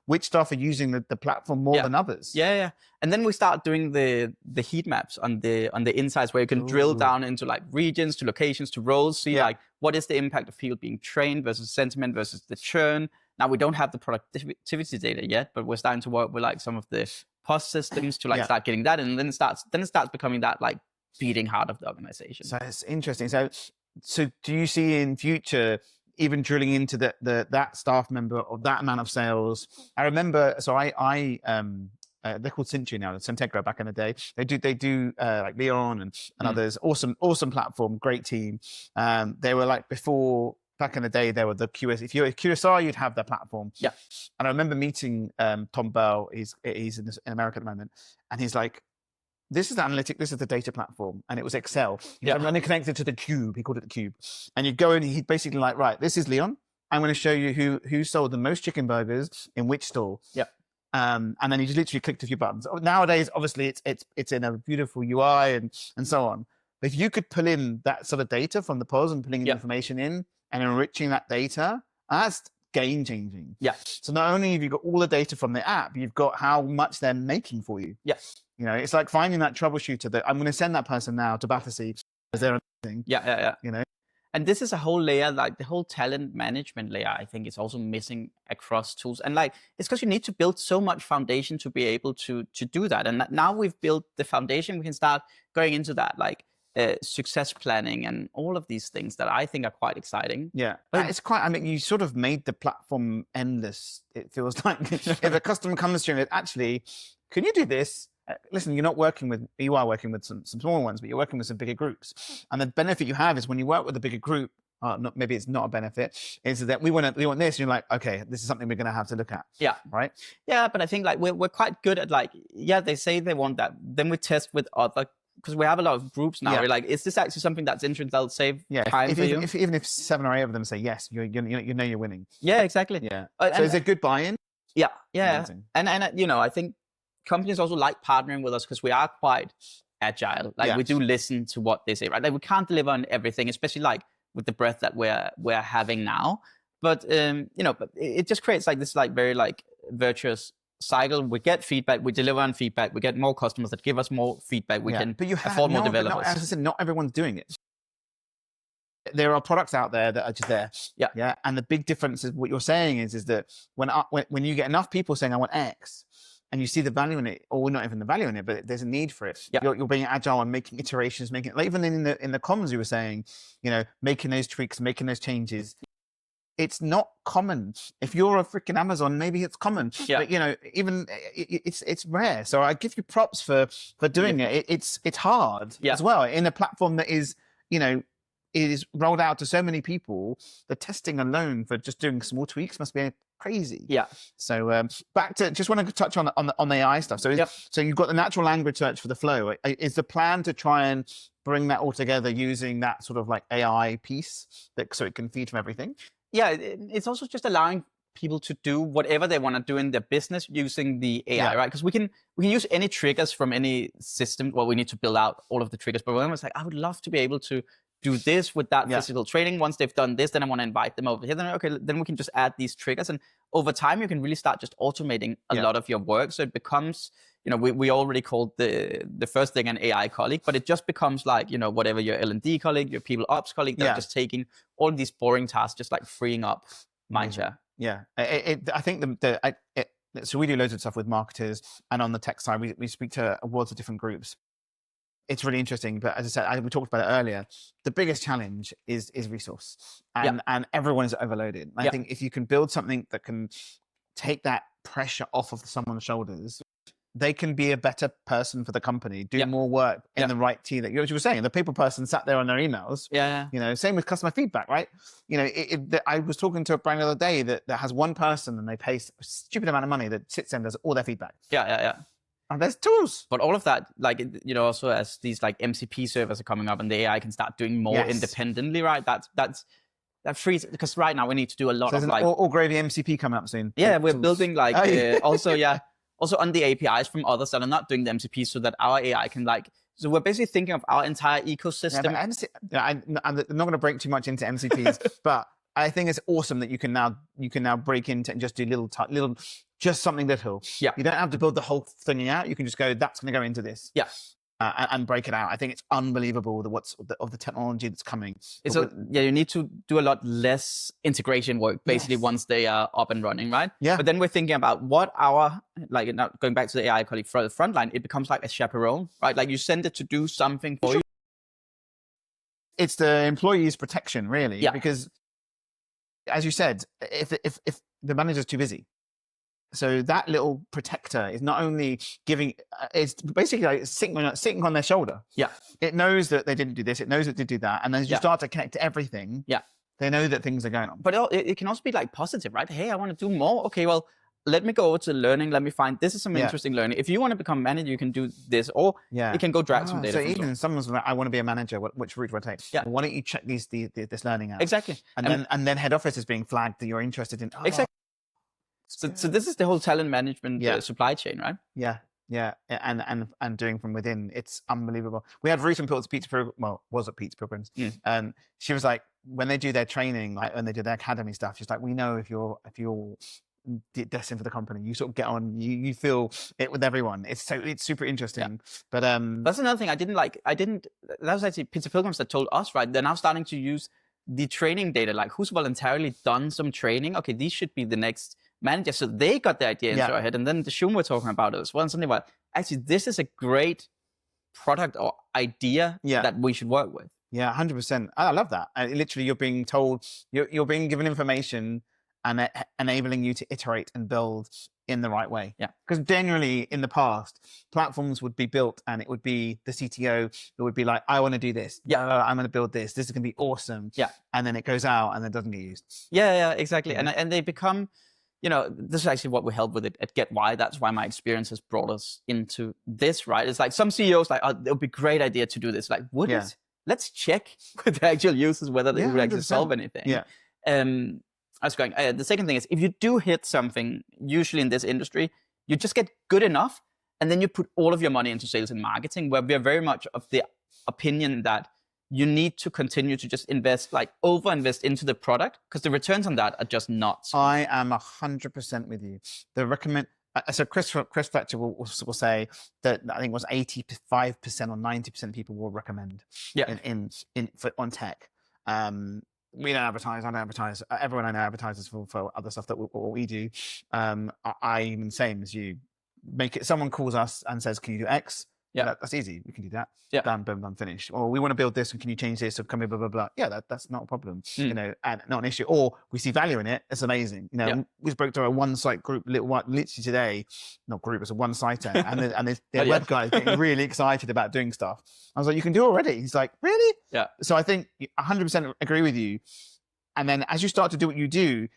which staff are using the platform more than others. Yeah. And then we start doing the heat maps on the insights where you can drill down into like regions, to locations, to roles, see like what is the impact of people being trained versus sentiment versus the churn. Now we don't have the productivity data yet, but we're starting to work with like some of the POS systems to like start getting that, and then it starts becoming that like beating heart of the organization. So it's interesting. So do you see in future even drilling into that staff member or that amount of sales? I remember, so they're called Century now, Centegra back in the day. They do like Leon and others. Awesome platform, great team. They were like before. Back in the day, there were the QS. If you're a QSR, you'd have their platform. Yeah. And I remember meeting Tom Bell. He's in America at the moment, and he's like, "This is the analytic. This is the data platform," and it was Excel. I'm running connected to the Cube. He called it the Cube. And you go in, he'd basically like, right, this is Leon. I'm going to show you who sold the most chicken burgers in which store. Yeah. And then you just literally clicked a few buttons. Nowadays, obviously, it's in a beautiful UI and so on. But if you could pull in that sort of data from the POS and pulling information in and enriching that data, that's game changing. Yeah. So not only have you got all the data from the app, you've got how much they're making for you. Yes. You know, it's like finding that troubleshooter that I'm going to send that person now to Battersea. Is there anything? Yeah. You know, and this is a whole layer, like the whole talent management layer, I think is also missing across tools. And like, it's because you need to build so much foundation to be able to do that. And now we've built the foundation, we can start going into that, like success planning and all of these things that I think are quite exciting. Yeah, but it's quite, I mean, you sort of made the platform endless. It feels like if a customer comes to you and actually, can you do this? Listen, you are working with some small ones, but you're working with some bigger groups. And the benefit you have is when you work with a bigger group, maybe it's not a benefit, is that we want this, and you're like, okay, this is something we're going to have to look at. Yeah. Right? Yeah, but I think like we're quite good at like, they say they want that. Then we test with other, because we have a lot of groups now. We're like, is this actually something that's interesting that'll save time for you? Even if 7 or 8 of them say yes, you know you're winning. Yeah, exactly. Yeah. So is it good buy-in? Yeah. Amazing. And I think companies also like partnering with us because we are quite agile. Like we do listen to what they say, right? Like we can't deliver on everything, especially like with the breadth that we're having now. But but it just creates like this like very like virtuous cycle. We get feedback, we deliver on feedback, we get more customers that give us more feedback. We can afford more developers. As I said, not everyone's doing it. There are products out there that are just there. Yeah. And the big difference is what you're saying is that when you get enough people saying I want X, and you see the value in it, or not even the value in it, but there's a need for it. You're being agile and making iterations, like even in the comms you were saying, making those tweaks, making those changes. It's not common. If you're a freaking Amazon, maybe it's common. But even it's rare. So I give you props for doing it. It's hard as well in a platform that is is rolled out to so many people. The testing alone for just doing small tweaks must be crazy. Yeah. So back to, just want to touch on the AI stuff. So so you've got the natural language search for the flow. Is the plan to try and bring that all together using that sort of like AI piece so it can feed from everything? Yeah, it's also just allowing people to do whatever they want to do in their business using the AI, right? Because we can use any triggers from any system. Well, we need to build out all of the triggers, but when I was like, I would love to be able to do this with that physical training. Once they've done this, then I want to invite them over here. Then then we can just add these triggers, and over time you can really start just automating a lot of your work. So it becomes, we already called the first thing an AI colleague, but it just becomes like whatever your L&D colleague, your people ops colleague, they're just taking all these boring tasks, just like freeing up mindshare. Yeah, I think so we do loads of stuff with marketers, and on the tech side, we speak to lots of different groups. It's really interesting, but as I said, we talked about it earlier. The biggest challenge is resource, and everyone is overloaded. I think if you can build something that can take that pressure off of someone's shoulders, they can be a better person for the company, do Yeah. more work in Yeah. the right team. That you were saying, the people person sat there on their emails. Yeah. You know, same with customer feedback, right? You know, I was talking to a brand the other day that has one person and they pay a stupid amount of money that sits there and does all their feedback. Yeah. And there's tools. But all of that, like, you know, also as these like MCP servers are coming up and the AI can start doing more Yes. independently, right? That frees, because right now we need to do a lot So of there's like, an all gravy MCP coming up soon. yeah, we're Tools. building like, Oh, yeah. also on the APIs from others that are not doing the MCP so that our AI can like, so we're basically thinking of our entire ecosystem. I'm not going to break too much into MCPs, but I think it's awesome that you can now break into and just do little, just something little. Yeah. You don't have to build the whole thing out. You can just go, that's going to go into this. Yeah. And break it out. I think it's unbelievable of the technology that's coming. You need to do a lot less integration work basically once they are up and running, right? Yeah. But then we're thinking about what our, like, now going back to the AI colleague for the frontline, it becomes like a chaperone, right? Like you send it to do something for you. It's the employee's protection, really. Yeah. Because, as you said, if the manager's too busy, so that little protector is not only giving, it's basically like sitting on their shoulder. Yeah. It knows that they didn't do this. It knows that they did that. And then as you start to connect to everything, they know that things are going on. But it can also be like positive, right? Hey, I want to do more. Okay, well, let me go over to learning. Let me find, this is some interesting learning. If you want to become manager, you can do this, or you can go drag some data. So even someone's like, I want to be a manager. Which route do I take? Yeah. Well, why don't you check this learning out? Exactly. And then head office is being flagged that you're interested in. Exactly. So this is the whole talent management supply chain, right? Yeah, and doing from within, it's unbelievable. We had Ruth and Pilt's Pizza Program, was at Pizza Pilgrims, and she was like, when they do their training, like when they do their academy stuff, she's like, we know if you're destined for the company, you sort of get on, you feel it with everyone. It's super interesting. But that's another thing that was actually Pizza Pilgrims that told us, right? They're now starting to use the training data, like who's voluntarily done some training. Okay, these should be the next manager. So they got the idea into our head. And then the Shum were talking about it as well. And suddenly, well, actually, this is a great product or idea that we should work with. Yeah, 100%. I love that. Literally, you're being told, you're being given information and enabling you to iterate and build in the right way. Yeah. Because generally in the past, platforms would be built and it would be the CTO that would be like, I want to do this. Yeah. I'm going to build this. This is going to be awesome. Yeah. And then it goes out and then doesn't get used. Yeah, exactly. And they become, you know, this is actually what we help with it at Get Why. That's why my experience has brought us into this, right? It's like some CEOs like, oh, it would be a great idea to do this. Like, would it? Let's check with the actual users whether they would actually solve anything. Yeah. I was going, the second thing is, if you do hit something, usually in this industry, you just get good enough, and then you put all of your money into sales and marketing, where we are very much of the opinion that you need to continue to just invest, like over-invest into the product, because the returns on that are just not. I am 100% with you. So Chris Fletcher will say that I think it was 85% or 90% of people will recommend on tech. We don't advertise. I don't advertise. Everyone I know advertises for other stuff that we do. I'm the same as you. Someone calls us and says, "Can you do X?" Yeah, that's easy. We can do that. Yeah, done, boom, done, finished. Or we want to build this, and can you change this? Or can we blah blah blah? Yeah, that's not a problem. You know, and not an issue. Or we see value in it. It's amazing. You know, we spoke to a one-site group literally today. Not group, it's a one-siter, and their web guy is getting really excited about doing stuff. I was like, you can do it already. He's like, really? Yeah. So I think 100% agree with you. And then as you start to do what you do,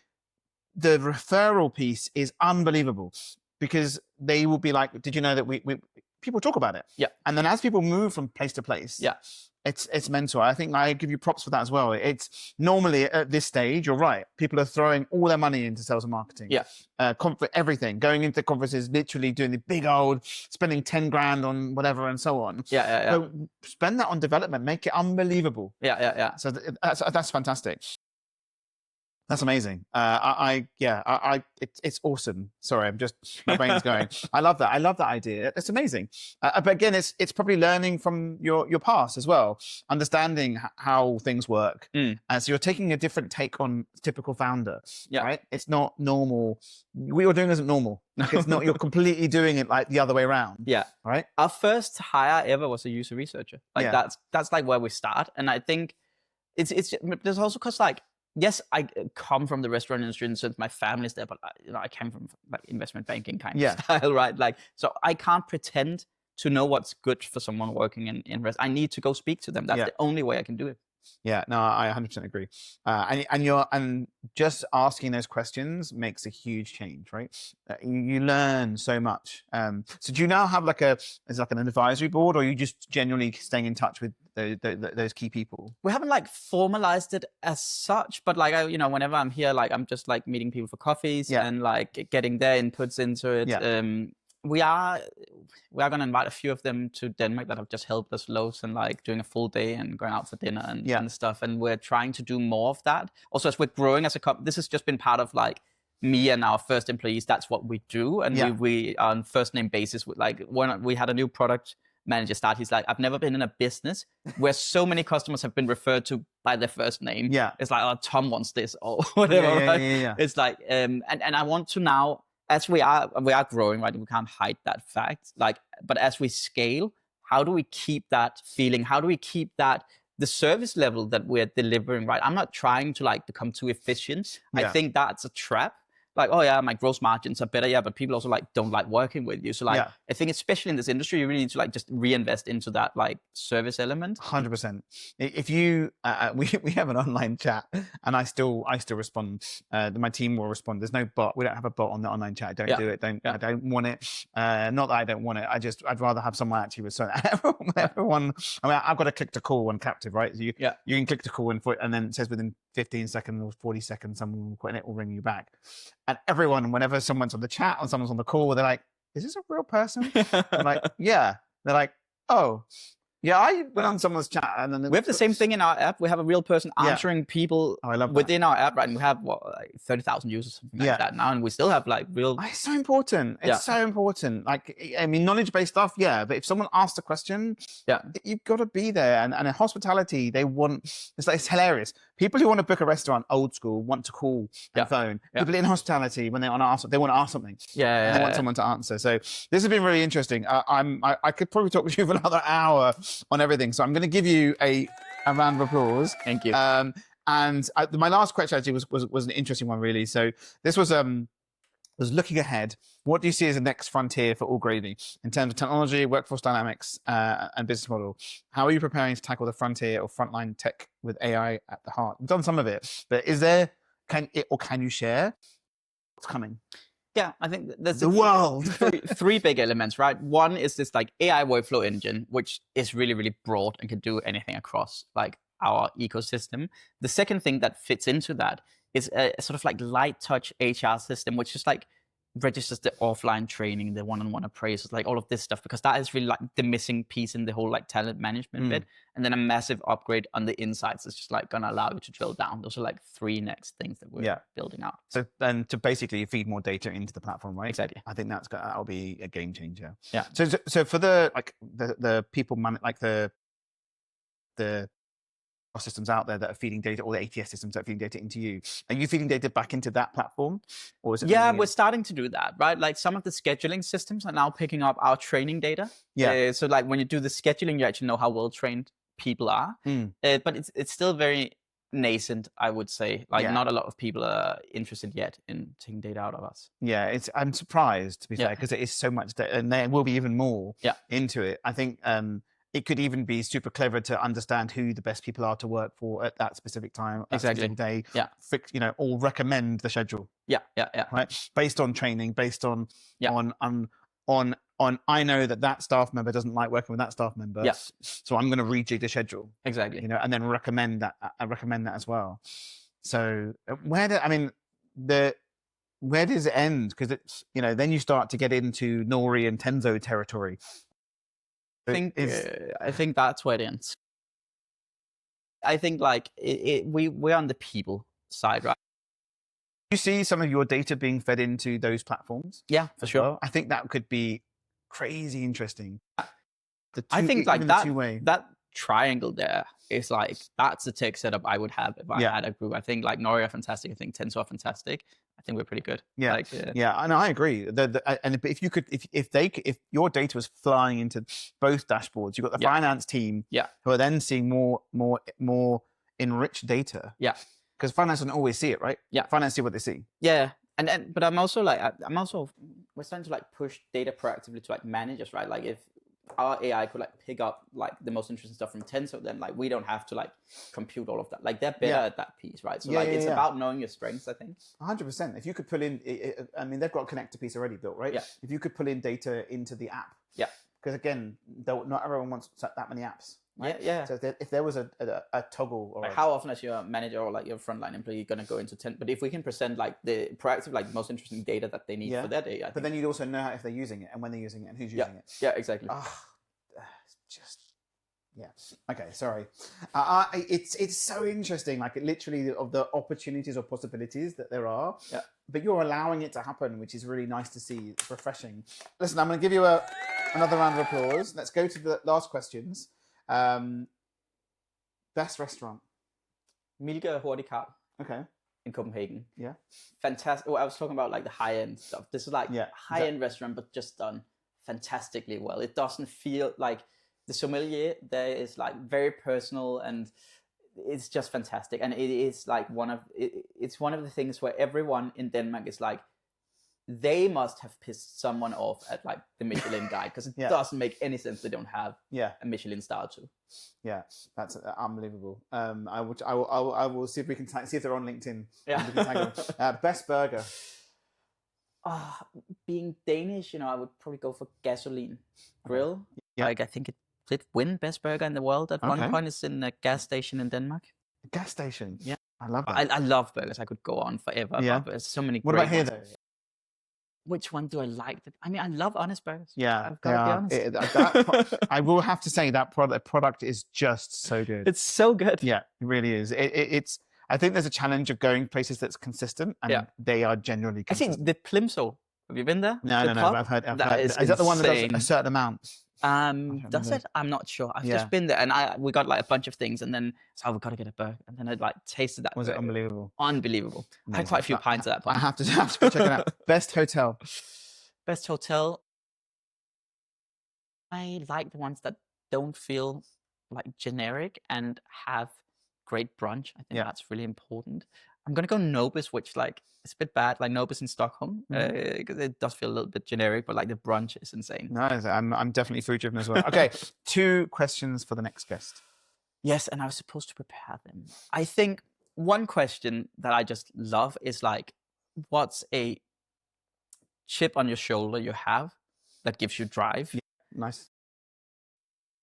the referral piece is unbelievable, because they will be like, did you know that we people talk about it? Yeah. And then as people move from place to place, it's mental. I think I give you props for that as well. It's normally at this stage, you're right, people are throwing all their money into sales and marketing. Yeah. Everything, going into conferences, literally doing the big old, spending 10 grand on whatever and so on. Yeah. So spend that on development, make it unbelievable. Yeah. So that's fantastic. That's amazing. It's awesome. Sorry, my brain's going. I love that. I love that idea. It's amazing. But again, it's probably learning from your past as well, understanding how things work. And so you're taking a different take on typical founder. Yeah. Right. It's not normal. What you're doing isn't normal. It's not. You're completely doing it like the other way around. Yeah. Right. Our first hire ever was a user researcher. Like that's like where we start. And I think it's there's also because like, yes, I come from the restaurant industry, and since my family's there, but I came from like investment banking kind of style, right? Like, so I can't pretend to know what's good for someone working in rest. I need to go speak to them. That's the only way I can do it. Yeah, no, I 100% agree. And just asking those questions makes a huge change, right? You learn so much. So do you now have like an advisory board, or are you just genuinely staying in touch with those key people? We haven't like formalized it as such, but like whenever I'm here, like I'm just like meeting people for coffees and like getting their inputs into it. We are going to invite a few of them to Denmark that have just helped us loads and like doing a full day and going out for dinner and stuff. And we're trying to do more of that. Also, as we're growing as a company, this has just been part of like me and our first employees. That's what we do. And we are on first name basis with like when we had a new product manager start, he's like, I've never been in a business where so many customers have been referred to by their first name. It's like, oh, Tom wants this or whatever. It's like, and I want to now, as we are growing, right? We can't hide that fact. Like, but as we scale, how do we keep that feeling? How do we keep that the service level that we're delivering, right? I'm not trying to like become too efficient. I think that's a trap. Like, oh yeah, my gross margins are better, but people also like don't like working with you. So like, I think especially in this industry, you really need to like just reinvest into that like service element. 100%. If you, we have an online chat, and I still respond. My team will respond. There's no bot. We don't have a bot on the online chat. Don't do it. I don't want it. Not that I don't want it. I'd rather have someone actually respond. Everyone. I mean, I've got to click to call on Captive, right? So you can click to call and then it says within 15 seconds or 40 seconds, someone will, and it will ring you back. And everyone, whenever someone's on the chat or someone's on the call, they're like, is this a real person? I'm like, yeah. They're like, oh, yeah, I went on someone's chat. And then we have the same thing in our app. We have a real person answering people within our app, right? And we have like 30,000 users, something like that now. And we still have like real... It's so important. It's so important. Like, I mean, knowledge-based stuff, but if someone asks a question, you've got to be there. And in hospitality, they want... It's hilarious. People who want to book a restaurant, old school, want to call and phone. People in hospitality, when they want to ask something. They want someone to answer. So this has been really interesting. I could probably talk with you for another hour on everything. So I'm going to give you a round of applause. Thank you. And my last question actually was an interesting one, really. So this was looking ahead. What do you see as the next frontier for Allgravy in terms of technology, workforce dynamics, and business model? How are you preparing to tackle the frontier of frontline tech with AI at the heart? We've done some of it, but can you share what's coming? Yeah, I think there's the world. three big elements, right? One is this like AI workflow engine, which is really, really broad and can do anything across like our ecosystem. The second thing that fits into that is a sort of like light touch HR system, which is like registers the offline training, the one-on-one appraisals, like all of this stuff, because that is really like the missing piece in the whole like talent management bit. And then a massive upgrade on the insights is just like going to allow you to drill down. Those are like three next things that we're building out. So then to basically feed more data into the platform, right? Exactly. I think that'll be a game changer. Yeah. So for the people like the systems out there that are feeding data, or the ATS systems that are feeding data into you, are you feeding data back into that platform, or is it? Yeah, we're starting to do that, right? Like some of the scheduling systems are now picking up our training data. So like when you do the scheduling, you actually know how well trained people are. But it's still very nascent, I would say. Like not a lot of people are interested yet in taking data out of us. I'm surprised, to be fair, because it is so much data, and there will be even more into it. I think it could even be super clever to understand who the best people are to work for at that specific time, specific day. Fix, or recommend the schedule. Right, based on training, based on I know that staff member doesn't like working with that staff member. So I'm going to rejig the schedule. Exactly. And then recommend that. I recommend that as well. So where does it end? Because it's then you start to get into Nori and Tenzo territory. I think that's where it ends. I think like we're on the people side, right? You see some of your data being fed into those platforms? Yeah, for sure. Well, I think that could be crazy interesting. I think like that triangle there is like, that's the tech setup I would have if I had a group. I think like Nori are fantastic. I think Tenzo are fantastic. I think we're pretty good. And I agree. And if your data was flying into both dashboards, you've got the finance team who are then seeing more enriched data. Because finance doesn't always see it, right? Yeah. Finance see what they see. Yeah. And but I'm also like, we're starting to like push data proactively to like managers, right? Like if our AI could like pick up like the most interesting stuff from Tensor, then like we don't have to like compute all of that. Like they're better at that piece, right? So it's about knowing your strengths, I think. 100%. If you could pull in, I mean, they've got a connector piece already built, right? Yeah. If you could pull in data into the app. Yeah. Because again, not everyone wants that many apps. Right? Yeah. So if there was a toggle, or like how often is your manager or like your frontline employee going to go into but if we can present like the proactive, like most interesting data that they need for their day, but then you'd also know if they're using it and when they're using it and who's using it. Yeah, exactly. Okay, sorry. It's so interesting, like literally of the opportunities or possibilities that there are. Yeah. But you're allowing it to happen, which is really nice to see. It's refreshing. Listen, I'm going to give you another round of applause. Let's go to the last questions. Best restaurant. Milka Hurtigkar. Okay. In Copenhagen. Yeah. Fantastic. I was talking about like the high end stuff. This is like high end restaurant, but just done fantastically well. It doesn't feel like the sommelier there is like very personal, and it's just fantastic. And it is like it's one of the things where everyone in Denmark is like, they must have pissed someone off at like the Michelin guide, because it doesn't make any sense they don't have a Michelin star too. Yeah, that's unbelievable. I will see if we can see if they're on LinkedIn. Yeah. We can tag them. Best burger. Being Danish, I would probably go for Gasoline Grill. Yeah. Like I think it did win best burger in the world at one point. It's in a gas station in Denmark. A gas station. Yeah, I love that. I love burgers. I could go on forever. Yeah, there's so many. What about here though? Which one do I like? I mean, I love Honest Burgers. Yeah, I've got to be honest. I will have to say that product is just so good. It's so good. Yeah, it really is. It's. I think there's a challenge of going places that's consistent, and they are generally consistent. I think the Plimsoll. Have you been there? No. I've heard. Is that the one that does a certain amount? Does it? I'm not sure. I've just been there, and we got like a bunch of things, and then we got to get a burger, and then I like tasted that. Was it unbelievable? Unbelievable. Amazing. I had quite a few pints at that point. I have to go check it out. Best hotel. Best hotel. I like the ones that don't feel like generic and have great brunch. I think that's really important. I'm gonna go Nobis, which like it's a bit bad, like Nobis in Stockholm, because it does feel a little bit generic, but like the brunch is insane. No, I'm definitely food driven as well. Okay, 2 questions for the next guest. Yes, and I was supposed to prepare them. I think one question that I just love is like, what's a chip on your shoulder you have that gives you drive? Yeah, nice.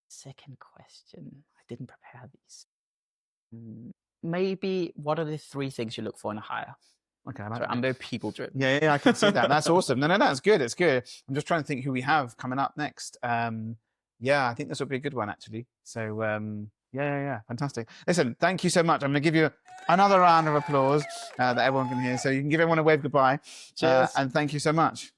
Second question, I didn't prepare these. Maybe what are the 3 things you look for in a hire? Okay, I'm very people driven. Yeah, I can see that. That's awesome. No, it's good. It's good. I'm just trying to think who we have coming up next. Yeah, I think this will be a good one actually. So yeah, fantastic. Listen, thank you so much. I'm going to give you another round of applause that everyone can hear. So you can give everyone a wave goodbye. Cheers. And thank you so much.